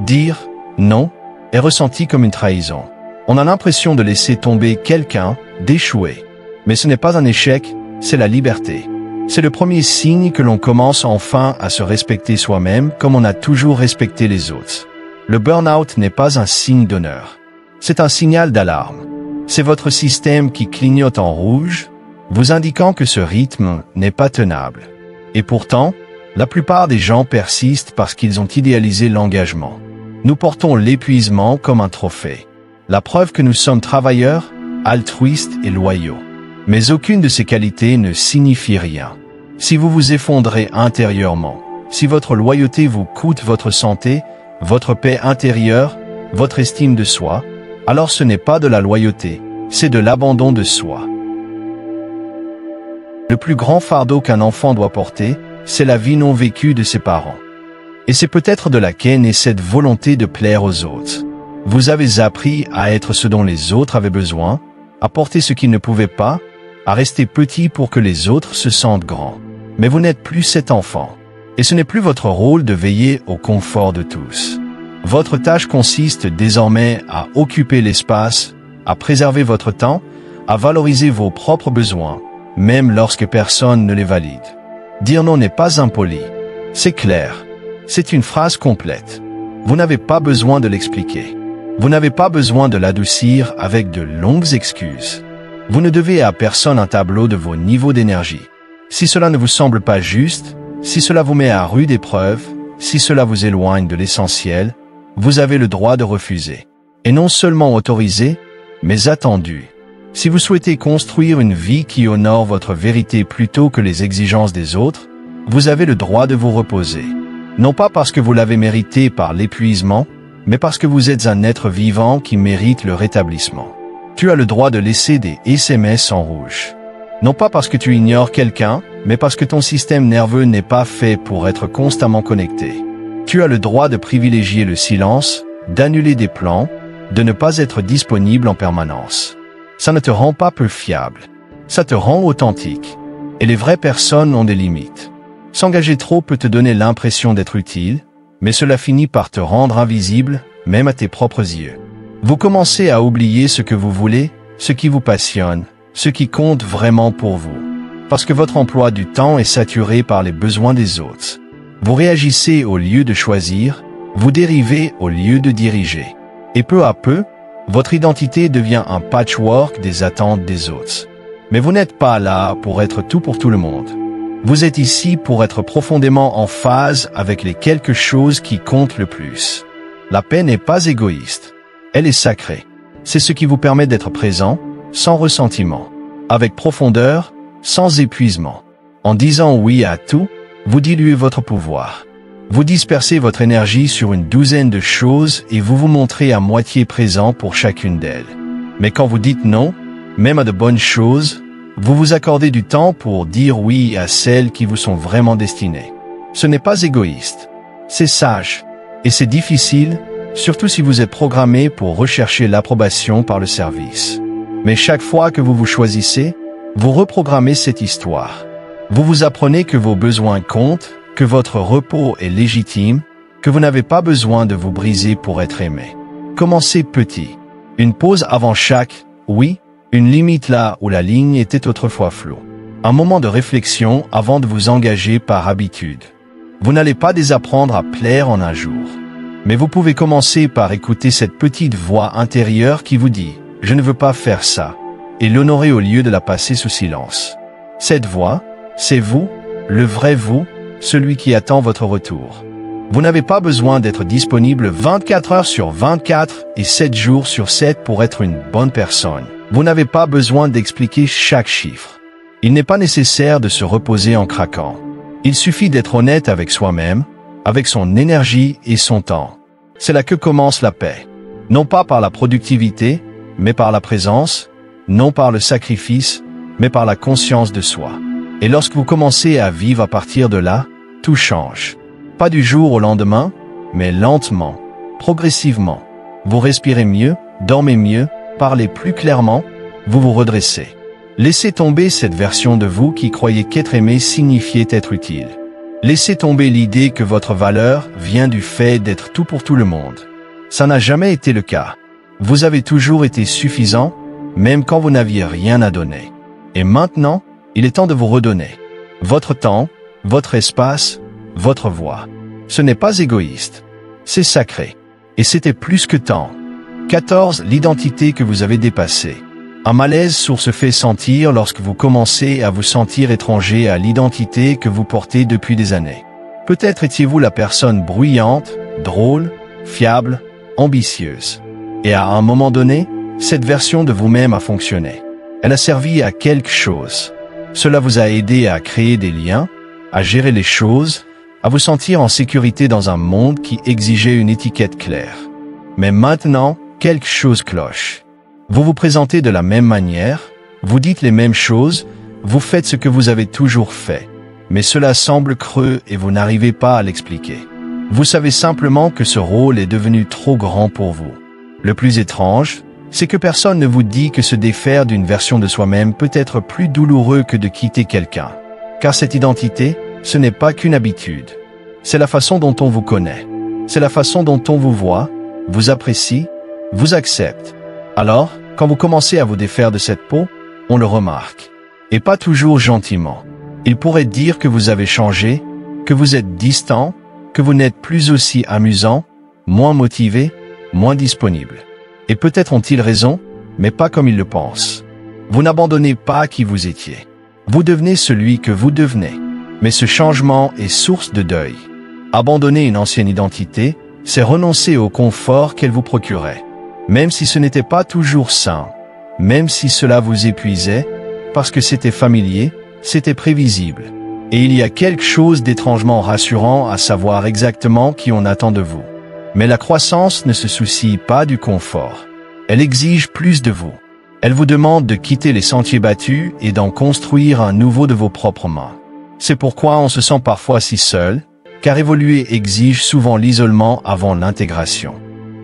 dire non est ressenti comme une trahison. On a l'impression de laisser tomber quelqu'un, d'échouer. Mais ce n'est pas un échec, c'est la liberté. C'est le premier signe que l'on commence enfin à se respecter soi-même comme on a toujours respecté les autres. Le burn-out n'est pas un signe d'honneur. C'est un signal d'alarme. C'est votre système qui clignote en rouge, vous indiquant que ce rythme n'est pas tenable. Et pourtant, la plupart des gens persistent parce qu'ils ont idéalisé l'engagement. Nous portons l'épuisement comme un trophée. La preuve que nous sommes travailleurs, altruistes et loyaux. Mais aucune de ces qualités ne signifie rien. Si vous vous effondrez intérieurement, si votre loyauté vous coûte votre santé, votre paix intérieure, votre estime de soi, alors ce n'est pas de la loyauté, c'est de l'abandon de soi. Le plus grand fardeau qu'un enfant doit porter, c'est la vie non vécue de ses parents. Et c'est peut-être de laquelle naît cette volonté de plaire aux autres. Vous avez appris à être ce dont les autres avaient besoin, à porter ce qu'ils ne pouvaient pas, à rester petit pour que les autres se sentent grands. Mais vous n'êtes plus cet enfant. Et ce n'est plus votre rôle de veiller au confort de tous. Votre tâche consiste désormais à occuper l'espace, à préserver votre temps, à valoriser vos propres besoins, même lorsque personne ne les valide. Dire non n'est pas impoli. C'est clair. C'est une phrase complète. Vous n'avez pas besoin de l'expliquer. Vous n'avez pas besoin de l'adoucir avec de longues excuses. Vous ne devez à personne un tableau de vos niveaux d'énergie. Si cela ne vous semble pas juste, si cela vous met à rude épreuve, si cela vous éloigne de l'essentiel, vous avez le droit de refuser. Et non seulement autorisé, mais attendu. Si vous souhaitez construire une vie qui honore votre vérité plutôt que les exigences des autres, vous avez le droit de vous reposer. Non pas parce que vous l'avez mérité par l'épuisement, mais parce que vous êtes un être vivant qui mérite le rétablissement. Tu as le droit de laisser des SMS en rouge. Non pas parce que tu ignores quelqu'un, mais parce que ton système nerveux n'est pas fait pour être constamment connecté. Tu as le droit de privilégier le silence, d'annuler des plans, de ne pas être disponible en permanence. Ça ne te rend pas peu fiable. Ça te rend authentique. Et les vraies personnes ont des limites. S'engager trop peut te donner l'impression d'être utile, mais cela finit par te rendre invisible, même à tes propres yeux. Vous commencez à oublier ce que vous voulez, ce qui vous passionne, ce qui compte vraiment pour vous. Parce que votre emploi du temps est saturé par les besoins des autres. Vous réagissez au lieu de choisir, vous dérivez au lieu de diriger. Et peu à peu, votre identité devient un patchwork des attentes des autres. Mais vous n'êtes pas là pour être tout pour tout le monde. Vous êtes ici pour être profondément en phase avec les quelque chose qui compte le plus. La paix n'est pas égoïste. Elle est sacrée. C'est ce qui vous permet d'être présent, sans ressentiment, avec profondeur, sans épuisement. En disant oui à tout, vous diluez votre pouvoir. Vous dispersez votre énergie sur une douzaine de choses et vous vous montrez à moitié présent pour chacune d'elles. Mais quand vous dites non, même à de bonnes choses, vous vous accordez du temps pour dire oui à celles qui vous sont vraiment destinées. Ce n'est pas égoïste. C'est sage. Et c'est difficile, surtout si vous êtes programmé pour rechercher l'approbation par le service. Mais chaque fois que vous vous choisissez, vous reprogrammez cette histoire. Vous vous apprenez que vos besoins comptent, que votre repos est légitime, que vous n'avez pas besoin de vous briser pour être aimé. Commencez petit. Une pause avant chaque « oui », une limite là où la ligne était autrefois floue. Un moment de réflexion avant de vous engager par habitude. Vous n'allez pas désapprendre à plaire en un jour. Mais vous pouvez commencer par écouter cette petite voix intérieure qui vous dit « Je ne veux pas faire ça » et l'honorer au lieu de la passer sous silence. Cette voix, c'est vous, le vrai vous, celui qui attend votre retour. Vous n'avez pas besoin d'être disponible 24 heures sur 24 et 7 jours sur 7 pour être une bonne personne. Vous n'avez pas besoin d'expliquer chaque chiffre. Il n'est pas nécessaire de se reposer en craquant. Il suffit d'être honnête avec soi-même, avec son énergie et son temps. C'est là que commence la paix. Non pas par la productivité, mais par la présence, non par le sacrifice, mais par la conscience de soi. Et lorsque vous commencez à vivre à partir de là, tout change. Pas du jour au lendemain, mais lentement, progressivement. Vous respirez mieux, dormez mieux, parlez plus clairement, vous vous redressez. Laissez tomber cette version de vous qui croyait qu'être aimé signifiait être utile. Laissez tomber l'idée que votre valeur vient du fait d'être tout pour tout le monde. Ça n'a jamais été le cas. Vous avez toujours été suffisant, même quand vous n'aviez rien à donner. Et maintenant, il est temps de vous redonner. Votre temps, votre espace, votre voix. Ce n'est pas égoïste. C'est sacré. Et c'était plus que temps. 14. L'identité que vous avez dépassée. Un malaise sourd se fait sentir lorsque vous commencez à vous sentir étranger à l'identité que vous portez depuis des années. Peut-être étiez-vous la personne bruyante, drôle, fiable, ambitieuse. Et à un moment donné, cette version de vous-même a fonctionné. Elle a servi à quelque chose. Cela vous a aidé à créer des liens, à gérer les choses, à vous sentir en sécurité dans un monde qui exigeait une étiquette claire. Mais maintenant, quelque chose cloche. Vous vous présentez de la même manière, vous dites les mêmes choses, vous faites ce que vous avez toujours fait. Mais cela semble creux et vous n'arrivez pas à l'expliquer. Vous savez simplement que ce rôle est devenu trop grand pour vous. Le plus étrange, c'est que personne ne vous dit que se défaire d'une version de soi-même peut être plus douloureux que de quitter quelqu'un. Car cette identité, ce n'est pas qu'une habitude. C'est la façon dont on vous connaît. C'est la façon dont on vous voit, vous apprécie, vous accepte. Alors, quand vous commencez à vous défaire de cette peau, on le remarque. Et pas toujours gentiment. Il pourrait dire que vous avez changé, que vous êtes distant, que vous n'êtes plus aussi amusant, moins motivé, moins disponible. Et peut-être ont-ils raison, mais pas comme ils le pensent. Vous n'abandonnez pas qui vous étiez. Vous devenez celui que vous devenez. Mais ce changement est source de deuil. Abandonner une ancienne identité, c'est renoncer au confort qu'elle vous procurait. Même si ce n'était pas toujours sain, même si cela vous épuisait, parce que c'était familier, c'était prévisible. Et il y a quelque chose d'étrangement rassurant à savoir exactement qui on attend de vous. Mais la croissance ne se soucie pas du confort. Elle exige plus de vous. Elle vous demande de quitter les sentiers battus et d'en construire un nouveau de vos propres mains. C'est pourquoi on se sent parfois si seul, car évoluer exige souvent l'isolement avant l'intégration.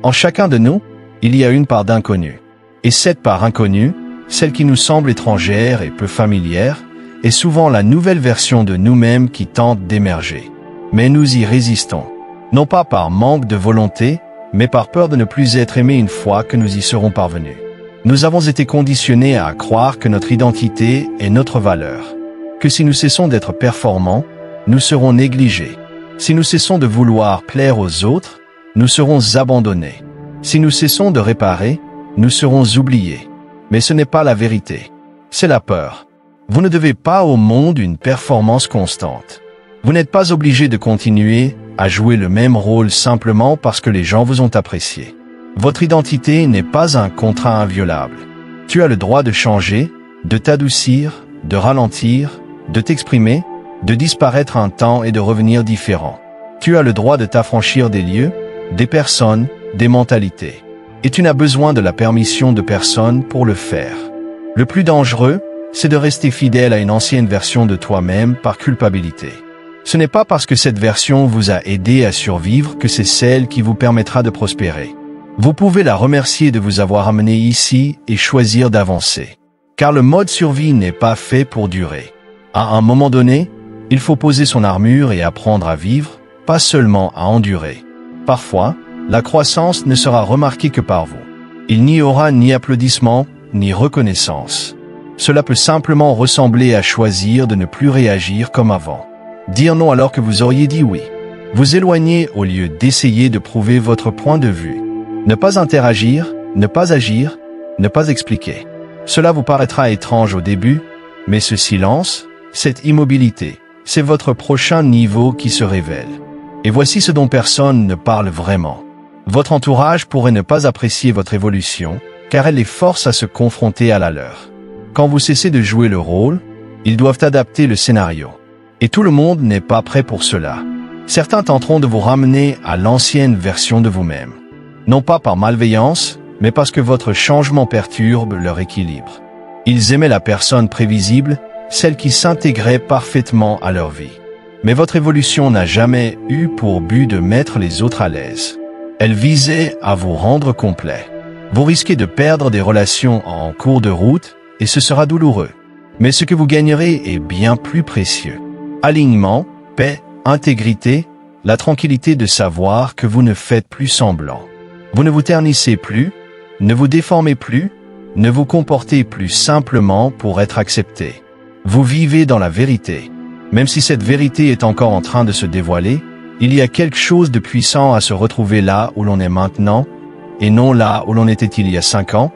En chacun de nous, il y a une part d'inconnu. Et cette part inconnue, celle qui nous semble étrangère et peu familière, est souvent la nouvelle version de nous-mêmes qui tente d'émerger. Mais nous y résistons. Non pas par manque de volonté, mais par peur de ne plus être aimés une fois que nous y serons parvenus. Nous avons été conditionnés à croire que notre identité est notre valeur, que si nous cessons d'être performants, nous serons négligés. Si nous cessons de vouloir plaire aux autres, nous serons abandonnés. Si nous cessons de réparer, nous serons oubliés. Mais ce n'est pas la vérité. C'est la peur. Vous ne devez pas au monde une performance constante. Vous n'êtes pas obligé de continuer à jouer le même rôle simplement parce que les gens vous ont apprécié. Votre identité n'est pas un contrat inviolable. Tu as le droit de changer, de t'adoucir, de ralentir, de t'exprimer, de disparaître un temps et de revenir différent. Tu as le droit de t'affranchir des lieux, des personnes, des mentalités. Et tu n'as besoin de la permission de personne pour le faire. Le plus dangereux, c'est de rester fidèle à une ancienne version de toi-même par culpabilité. Ce n'est pas parce que cette version vous a aidé à survivre que c'est celle qui vous permettra de prospérer. Vous pouvez la remercier de vous avoir amené ici et choisir d'avancer. Car le mode survie n'est pas fait pour durer. À un moment donné, il faut poser son armure et apprendre à vivre, pas seulement à endurer. Parfois, la croissance ne sera remarquée que par vous. Il n'y aura ni applaudissements, ni reconnaissance. Cela peut simplement ressembler à choisir de ne plus réagir comme avant. Dire non alors que vous auriez dit oui. Vous éloigner au lieu d'essayer de prouver votre point de vue. Ne pas interagir, ne pas agir, ne pas expliquer. Cela vous paraîtra étrange au début, mais ce silence, cette immobilité, c'est votre prochain niveau qui se révèle. Et voici ce dont personne ne parle vraiment. Votre entourage pourrait ne pas apprécier votre évolution, car elle les force à se confronter à la leur. Quand vous cessez de jouer le rôle, ils doivent adapter le scénario. Et tout le monde n'est pas prêt pour cela. Certains tenteront de vous ramener à l'ancienne version de vous-même. Non pas par malveillance, mais parce que votre changement perturbe leur équilibre. Ils aimaient la personne prévisible, celle qui s'intégrait parfaitement à leur vie. Mais votre évolution n'a jamais eu pour but de mettre les autres à l'aise. Elle visait à vous rendre complet. Vous risquez de perdre des relations en cours de route, et ce sera douloureux. Mais ce que vous gagnerez est bien plus précieux. Alignement, paix, intégrité, la tranquillité de savoir que vous ne faites plus semblant. Vous ne vous ternissez plus, ne vous déformez plus, ne vous comportez plus simplement pour être accepté. Vous vivez dans la vérité. Même si cette vérité est encore en train de se dévoiler, il y a quelque chose de puissant à se retrouver là où l'on est maintenant, et non là où l'on était il y a 5 ans,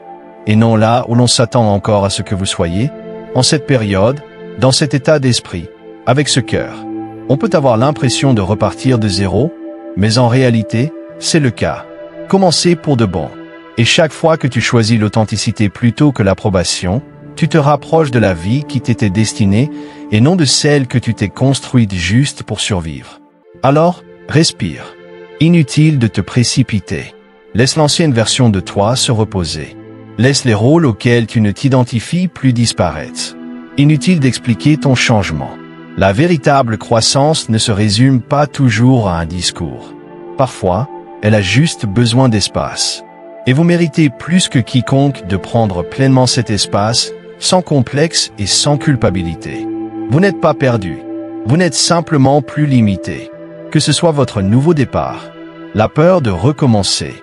et non là où l'on s'attend encore à ce que vous soyez, en cette période, dans cet état d'esprit, avec ce cœur. On peut avoir l'impression de repartir de zéro, mais en réalité, c'est le cas. Commencez pour de bon. Et chaque fois que tu choisis l'authenticité plutôt que l'approbation, tu te rapproches de la vie qui t'était destinée et non de celle que tu t'es construite juste pour survivre. Alors, respire. Inutile de te précipiter. Laisse l'ancienne version de toi se reposer. Laisse les rôles auxquels tu ne t'identifies plus disparaître. Inutile d'expliquer ton changement. La véritable croissance ne se résume pas toujours à un discours. Parfois, elle a juste besoin d'espace. Et vous méritez plus que quiconque de prendre pleinement cet espace, sans complexe et sans culpabilité. Vous n'êtes pas perdu. Vous n'êtes simplement plus limité. Que ce soit votre nouveau départ. La peur de recommencer.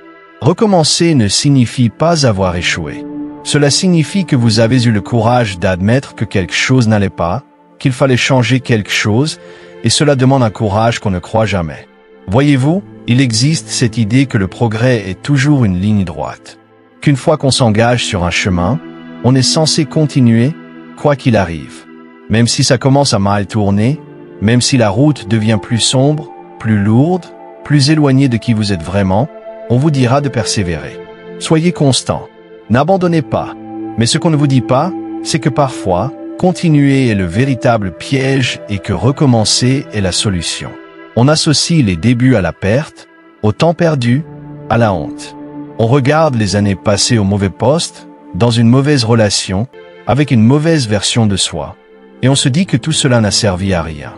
Recommencer ne signifie pas avoir échoué. Cela signifie que vous avez eu le courage d'admettre que quelque chose n'allait pas, qu'il fallait changer quelque chose, et cela demande un courage qu'on ne croit jamais. Voyez-vous, il existe cette idée que le progrès est toujours une ligne droite. Qu'une fois qu'on s'engage sur un chemin, on est censé continuer, quoi qu'il arrive. Même si ça commence à mal tourner, même si la route devient plus sombre, plus lourde, plus éloignée de qui vous êtes vraiment, on vous dira de persévérer. Soyez constant. N'abandonnez pas. Mais ce qu'on ne vous dit pas, c'est que parfois, continuer est le véritable piège et que recommencer est la solution. On associe les débuts à la perte, au temps perdu, à la honte. On regarde les années passées au mauvais poste, dans une mauvaise relation, avec une mauvaise version de soi, et on se dit que tout cela n'a servi à rien.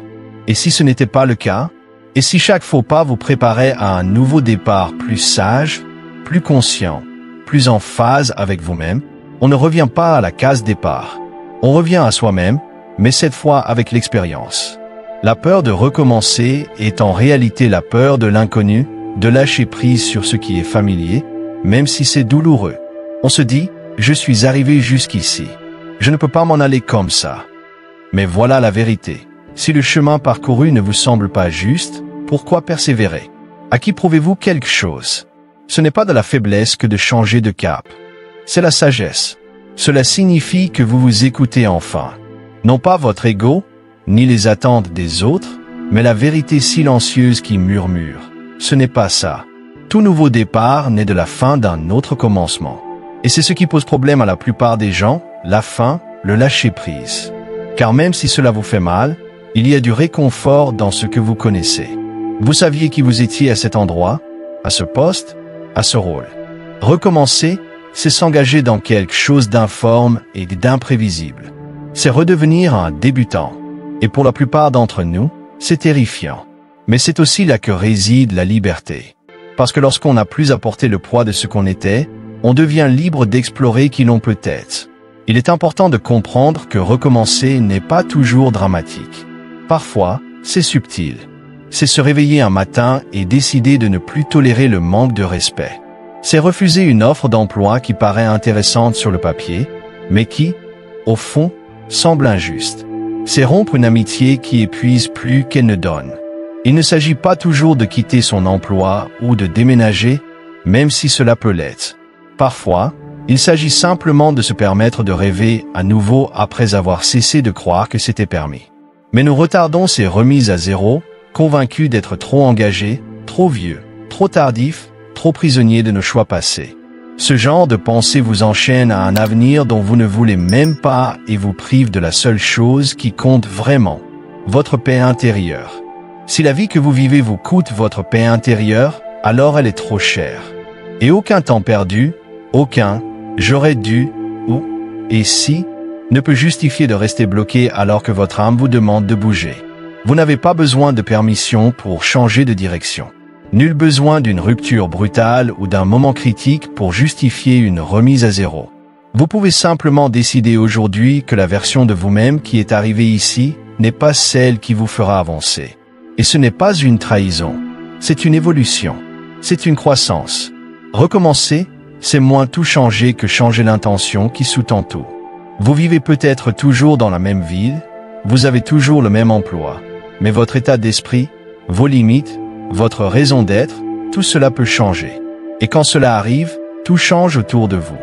Et si ce n'était pas le cas? Et si chaque faux pas vous préparait à un nouveau départ plus sage, plus conscient, plus en phase avec vous-même? On ne revient pas à la case départ. On revient à soi-même, mais cette fois avec l'expérience. La peur de recommencer est en réalité la peur de l'inconnu, de lâcher prise sur ce qui est familier, même si c'est douloureux. On se dit, je suis arrivé jusqu'ici. Je ne peux pas m'en aller comme ça. Mais voilà la vérité. Si le chemin parcouru ne vous semble pas juste, pourquoi persévérer? À qui prouvez-vous quelque chose? Ce n'est pas de la faiblesse que de changer de cap. C'est la sagesse. Cela signifie que vous vous écoutez enfin. Non pas votre ego, ni les attentes des autres, mais la vérité silencieuse qui murmure. Ce n'est pas ça. Tout nouveau départ naît de la fin d'un autre commencement. Et c'est ce qui pose problème à la plupart des gens, la fin, le lâcher-prise. Car même si cela vous fait mal, il y a du réconfort dans ce que vous connaissez. Vous saviez qui vous étiez à cet endroit, à ce poste, à ce rôle. Recommencer, c'est s'engager dans quelque chose d'informe et d'imprévisible. C'est redevenir un débutant. Et pour la plupart d'entre nous, c'est terrifiant. Mais c'est aussi là que réside la liberté. Parce que lorsqu'on n'a plus à porter le poids de ce qu'on était, on devient libre d'explorer qui l'on peut être. Il est important de comprendre que recommencer n'est pas toujours dramatique. Parfois, c'est subtil. C'est se réveiller un matin et décider de ne plus tolérer le manque de respect. C'est refuser une offre d'emploi qui paraît intéressante sur le papier, mais qui, au fond, semble injuste. C'est rompre une amitié qui épuise plus qu'elle ne donne. Il ne s'agit pas toujours de quitter son emploi ou de déménager, même si cela peut l'être. Parfois, il s'agit simplement de se permettre de rêver à nouveau après avoir cessé de croire que c'était permis. Mais nous retardons ces remises à zéro, convaincus d'être trop engagés, trop vieux, trop tardifs, trop prisonniers de nos choix passés. Ce genre de pensée vous enchaîne à un avenir dont vous ne voulez même pas et vous prive de la seule chose qui compte vraiment, votre paix intérieure. Si la vie que vous vivez vous coûte votre paix intérieure, alors elle est trop chère. Et aucun temps perdu, aucun « j'aurais dû » ou « et si » ne peut justifier de rester bloqué alors que votre âme vous demande de bouger. Vous n'avez pas besoin de permission pour changer de direction. Nul besoin d'une rupture brutale ou d'un moment critique pour justifier une remise à zéro. Vous pouvez simplement décider aujourd'hui que la version de vous-même qui est arrivée ici n'est pas celle qui vous fera avancer. Et ce n'est pas une trahison, c'est une évolution, c'est une croissance. Recommencer, c'est moins tout changer que changer l'intention qui sous-tend tout. Vous vivez peut-être toujours dans la même ville, vous avez toujours le même emploi, mais votre état d'esprit, vos limites, votre raison d'être, tout cela peut changer. Et quand cela arrive, tout change autour de vous.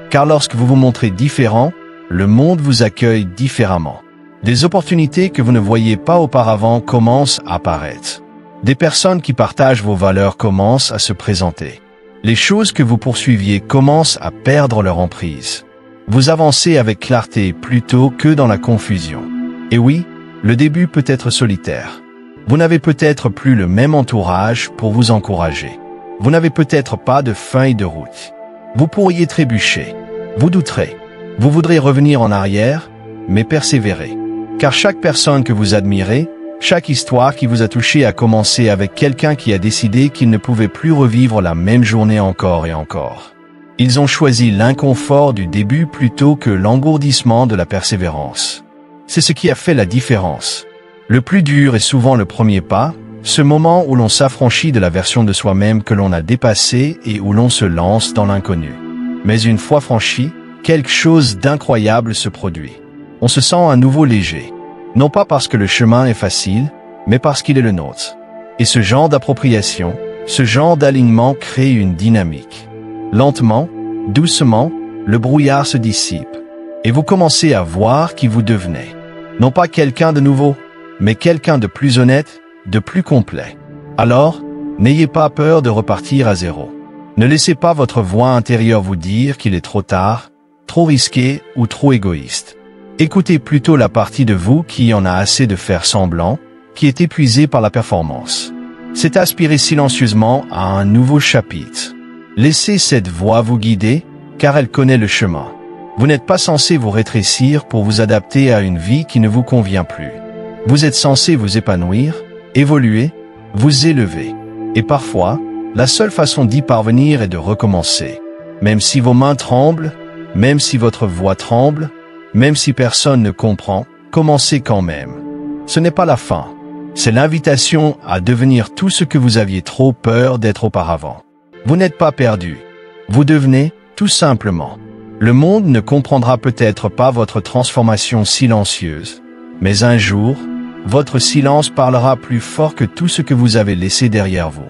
Car lorsque vous vous montrez différent, le monde vous accueille différemment. Des opportunités que vous ne voyiez pas auparavant commencent à apparaître. Des personnes qui partagent vos valeurs commencent à se présenter. Les choses que vous poursuiviez commencent à perdre leur emprise. Vous avancez avec clarté plutôt que dans la confusion. Et oui, le début peut être solitaire. Vous n'avez peut-être plus le même entourage pour vous encourager. Vous n'avez peut-être pas de feuille de route. Vous pourriez trébucher. Vous douterez. Vous voudrez revenir en arrière, mais persévérer. Car chaque personne que vous admirez, chaque histoire qui vous a touché a commencé avec quelqu'un qui a décidé qu'il ne pouvait plus revivre la même journée encore et encore. Ils ont choisi l'inconfort du début plutôt que l'engourdissement de la persévérance. C'est ce qui a fait la différence. Le plus dur est souvent le premier pas, ce moment où l'on s'affranchit de la version de soi-même que l'on a dépassée et où l'on se lance dans l'inconnu. Mais une fois franchi, quelque chose d'incroyable se produit. On se sent à nouveau léger. Non pas parce que le chemin est facile, mais parce qu'il est le nôtre. Et ce genre d'appropriation, ce genre d'alignement crée une dynamique. Lentement, doucement, le brouillard se dissipe. Et vous commencez à voir qui vous devenez. Non pas quelqu'un de nouveau, mais quelqu'un de plus honnête, de plus complet. Alors, n'ayez pas peur de repartir à zéro. Ne laissez pas votre voix intérieure vous dire qu'il est trop tard, trop risqué ou trop égoïste. Écoutez plutôt la partie de vous qui en a assez de faire semblant, qui est épuisée par la performance. C'est aspirer silencieusement à un nouveau chapitre. Laissez cette voix vous guider, car elle connaît le chemin. Vous n'êtes pas censé vous rétrécir pour vous adapter à une vie qui ne vous convient plus. Vous êtes censé vous épanouir, évoluer, vous élever. Et parfois, la seule façon d'y parvenir est de recommencer. Même si vos mains tremblent, même si votre voix tremble, même si personne ne comprend, commencez quand même. Ce n'est pas la fin. C'est l'invitation à devenir tout ce que vous aviez trop peur d'être auparavant. Vous n'êtes pas perdu. Vous devenez, tout simplement. Le monde ne comprendra peut-être pas votre transformation silencieuse, mais un jour, votre silence parlera plus fort que tout ce que vous avez laissé derrière vous.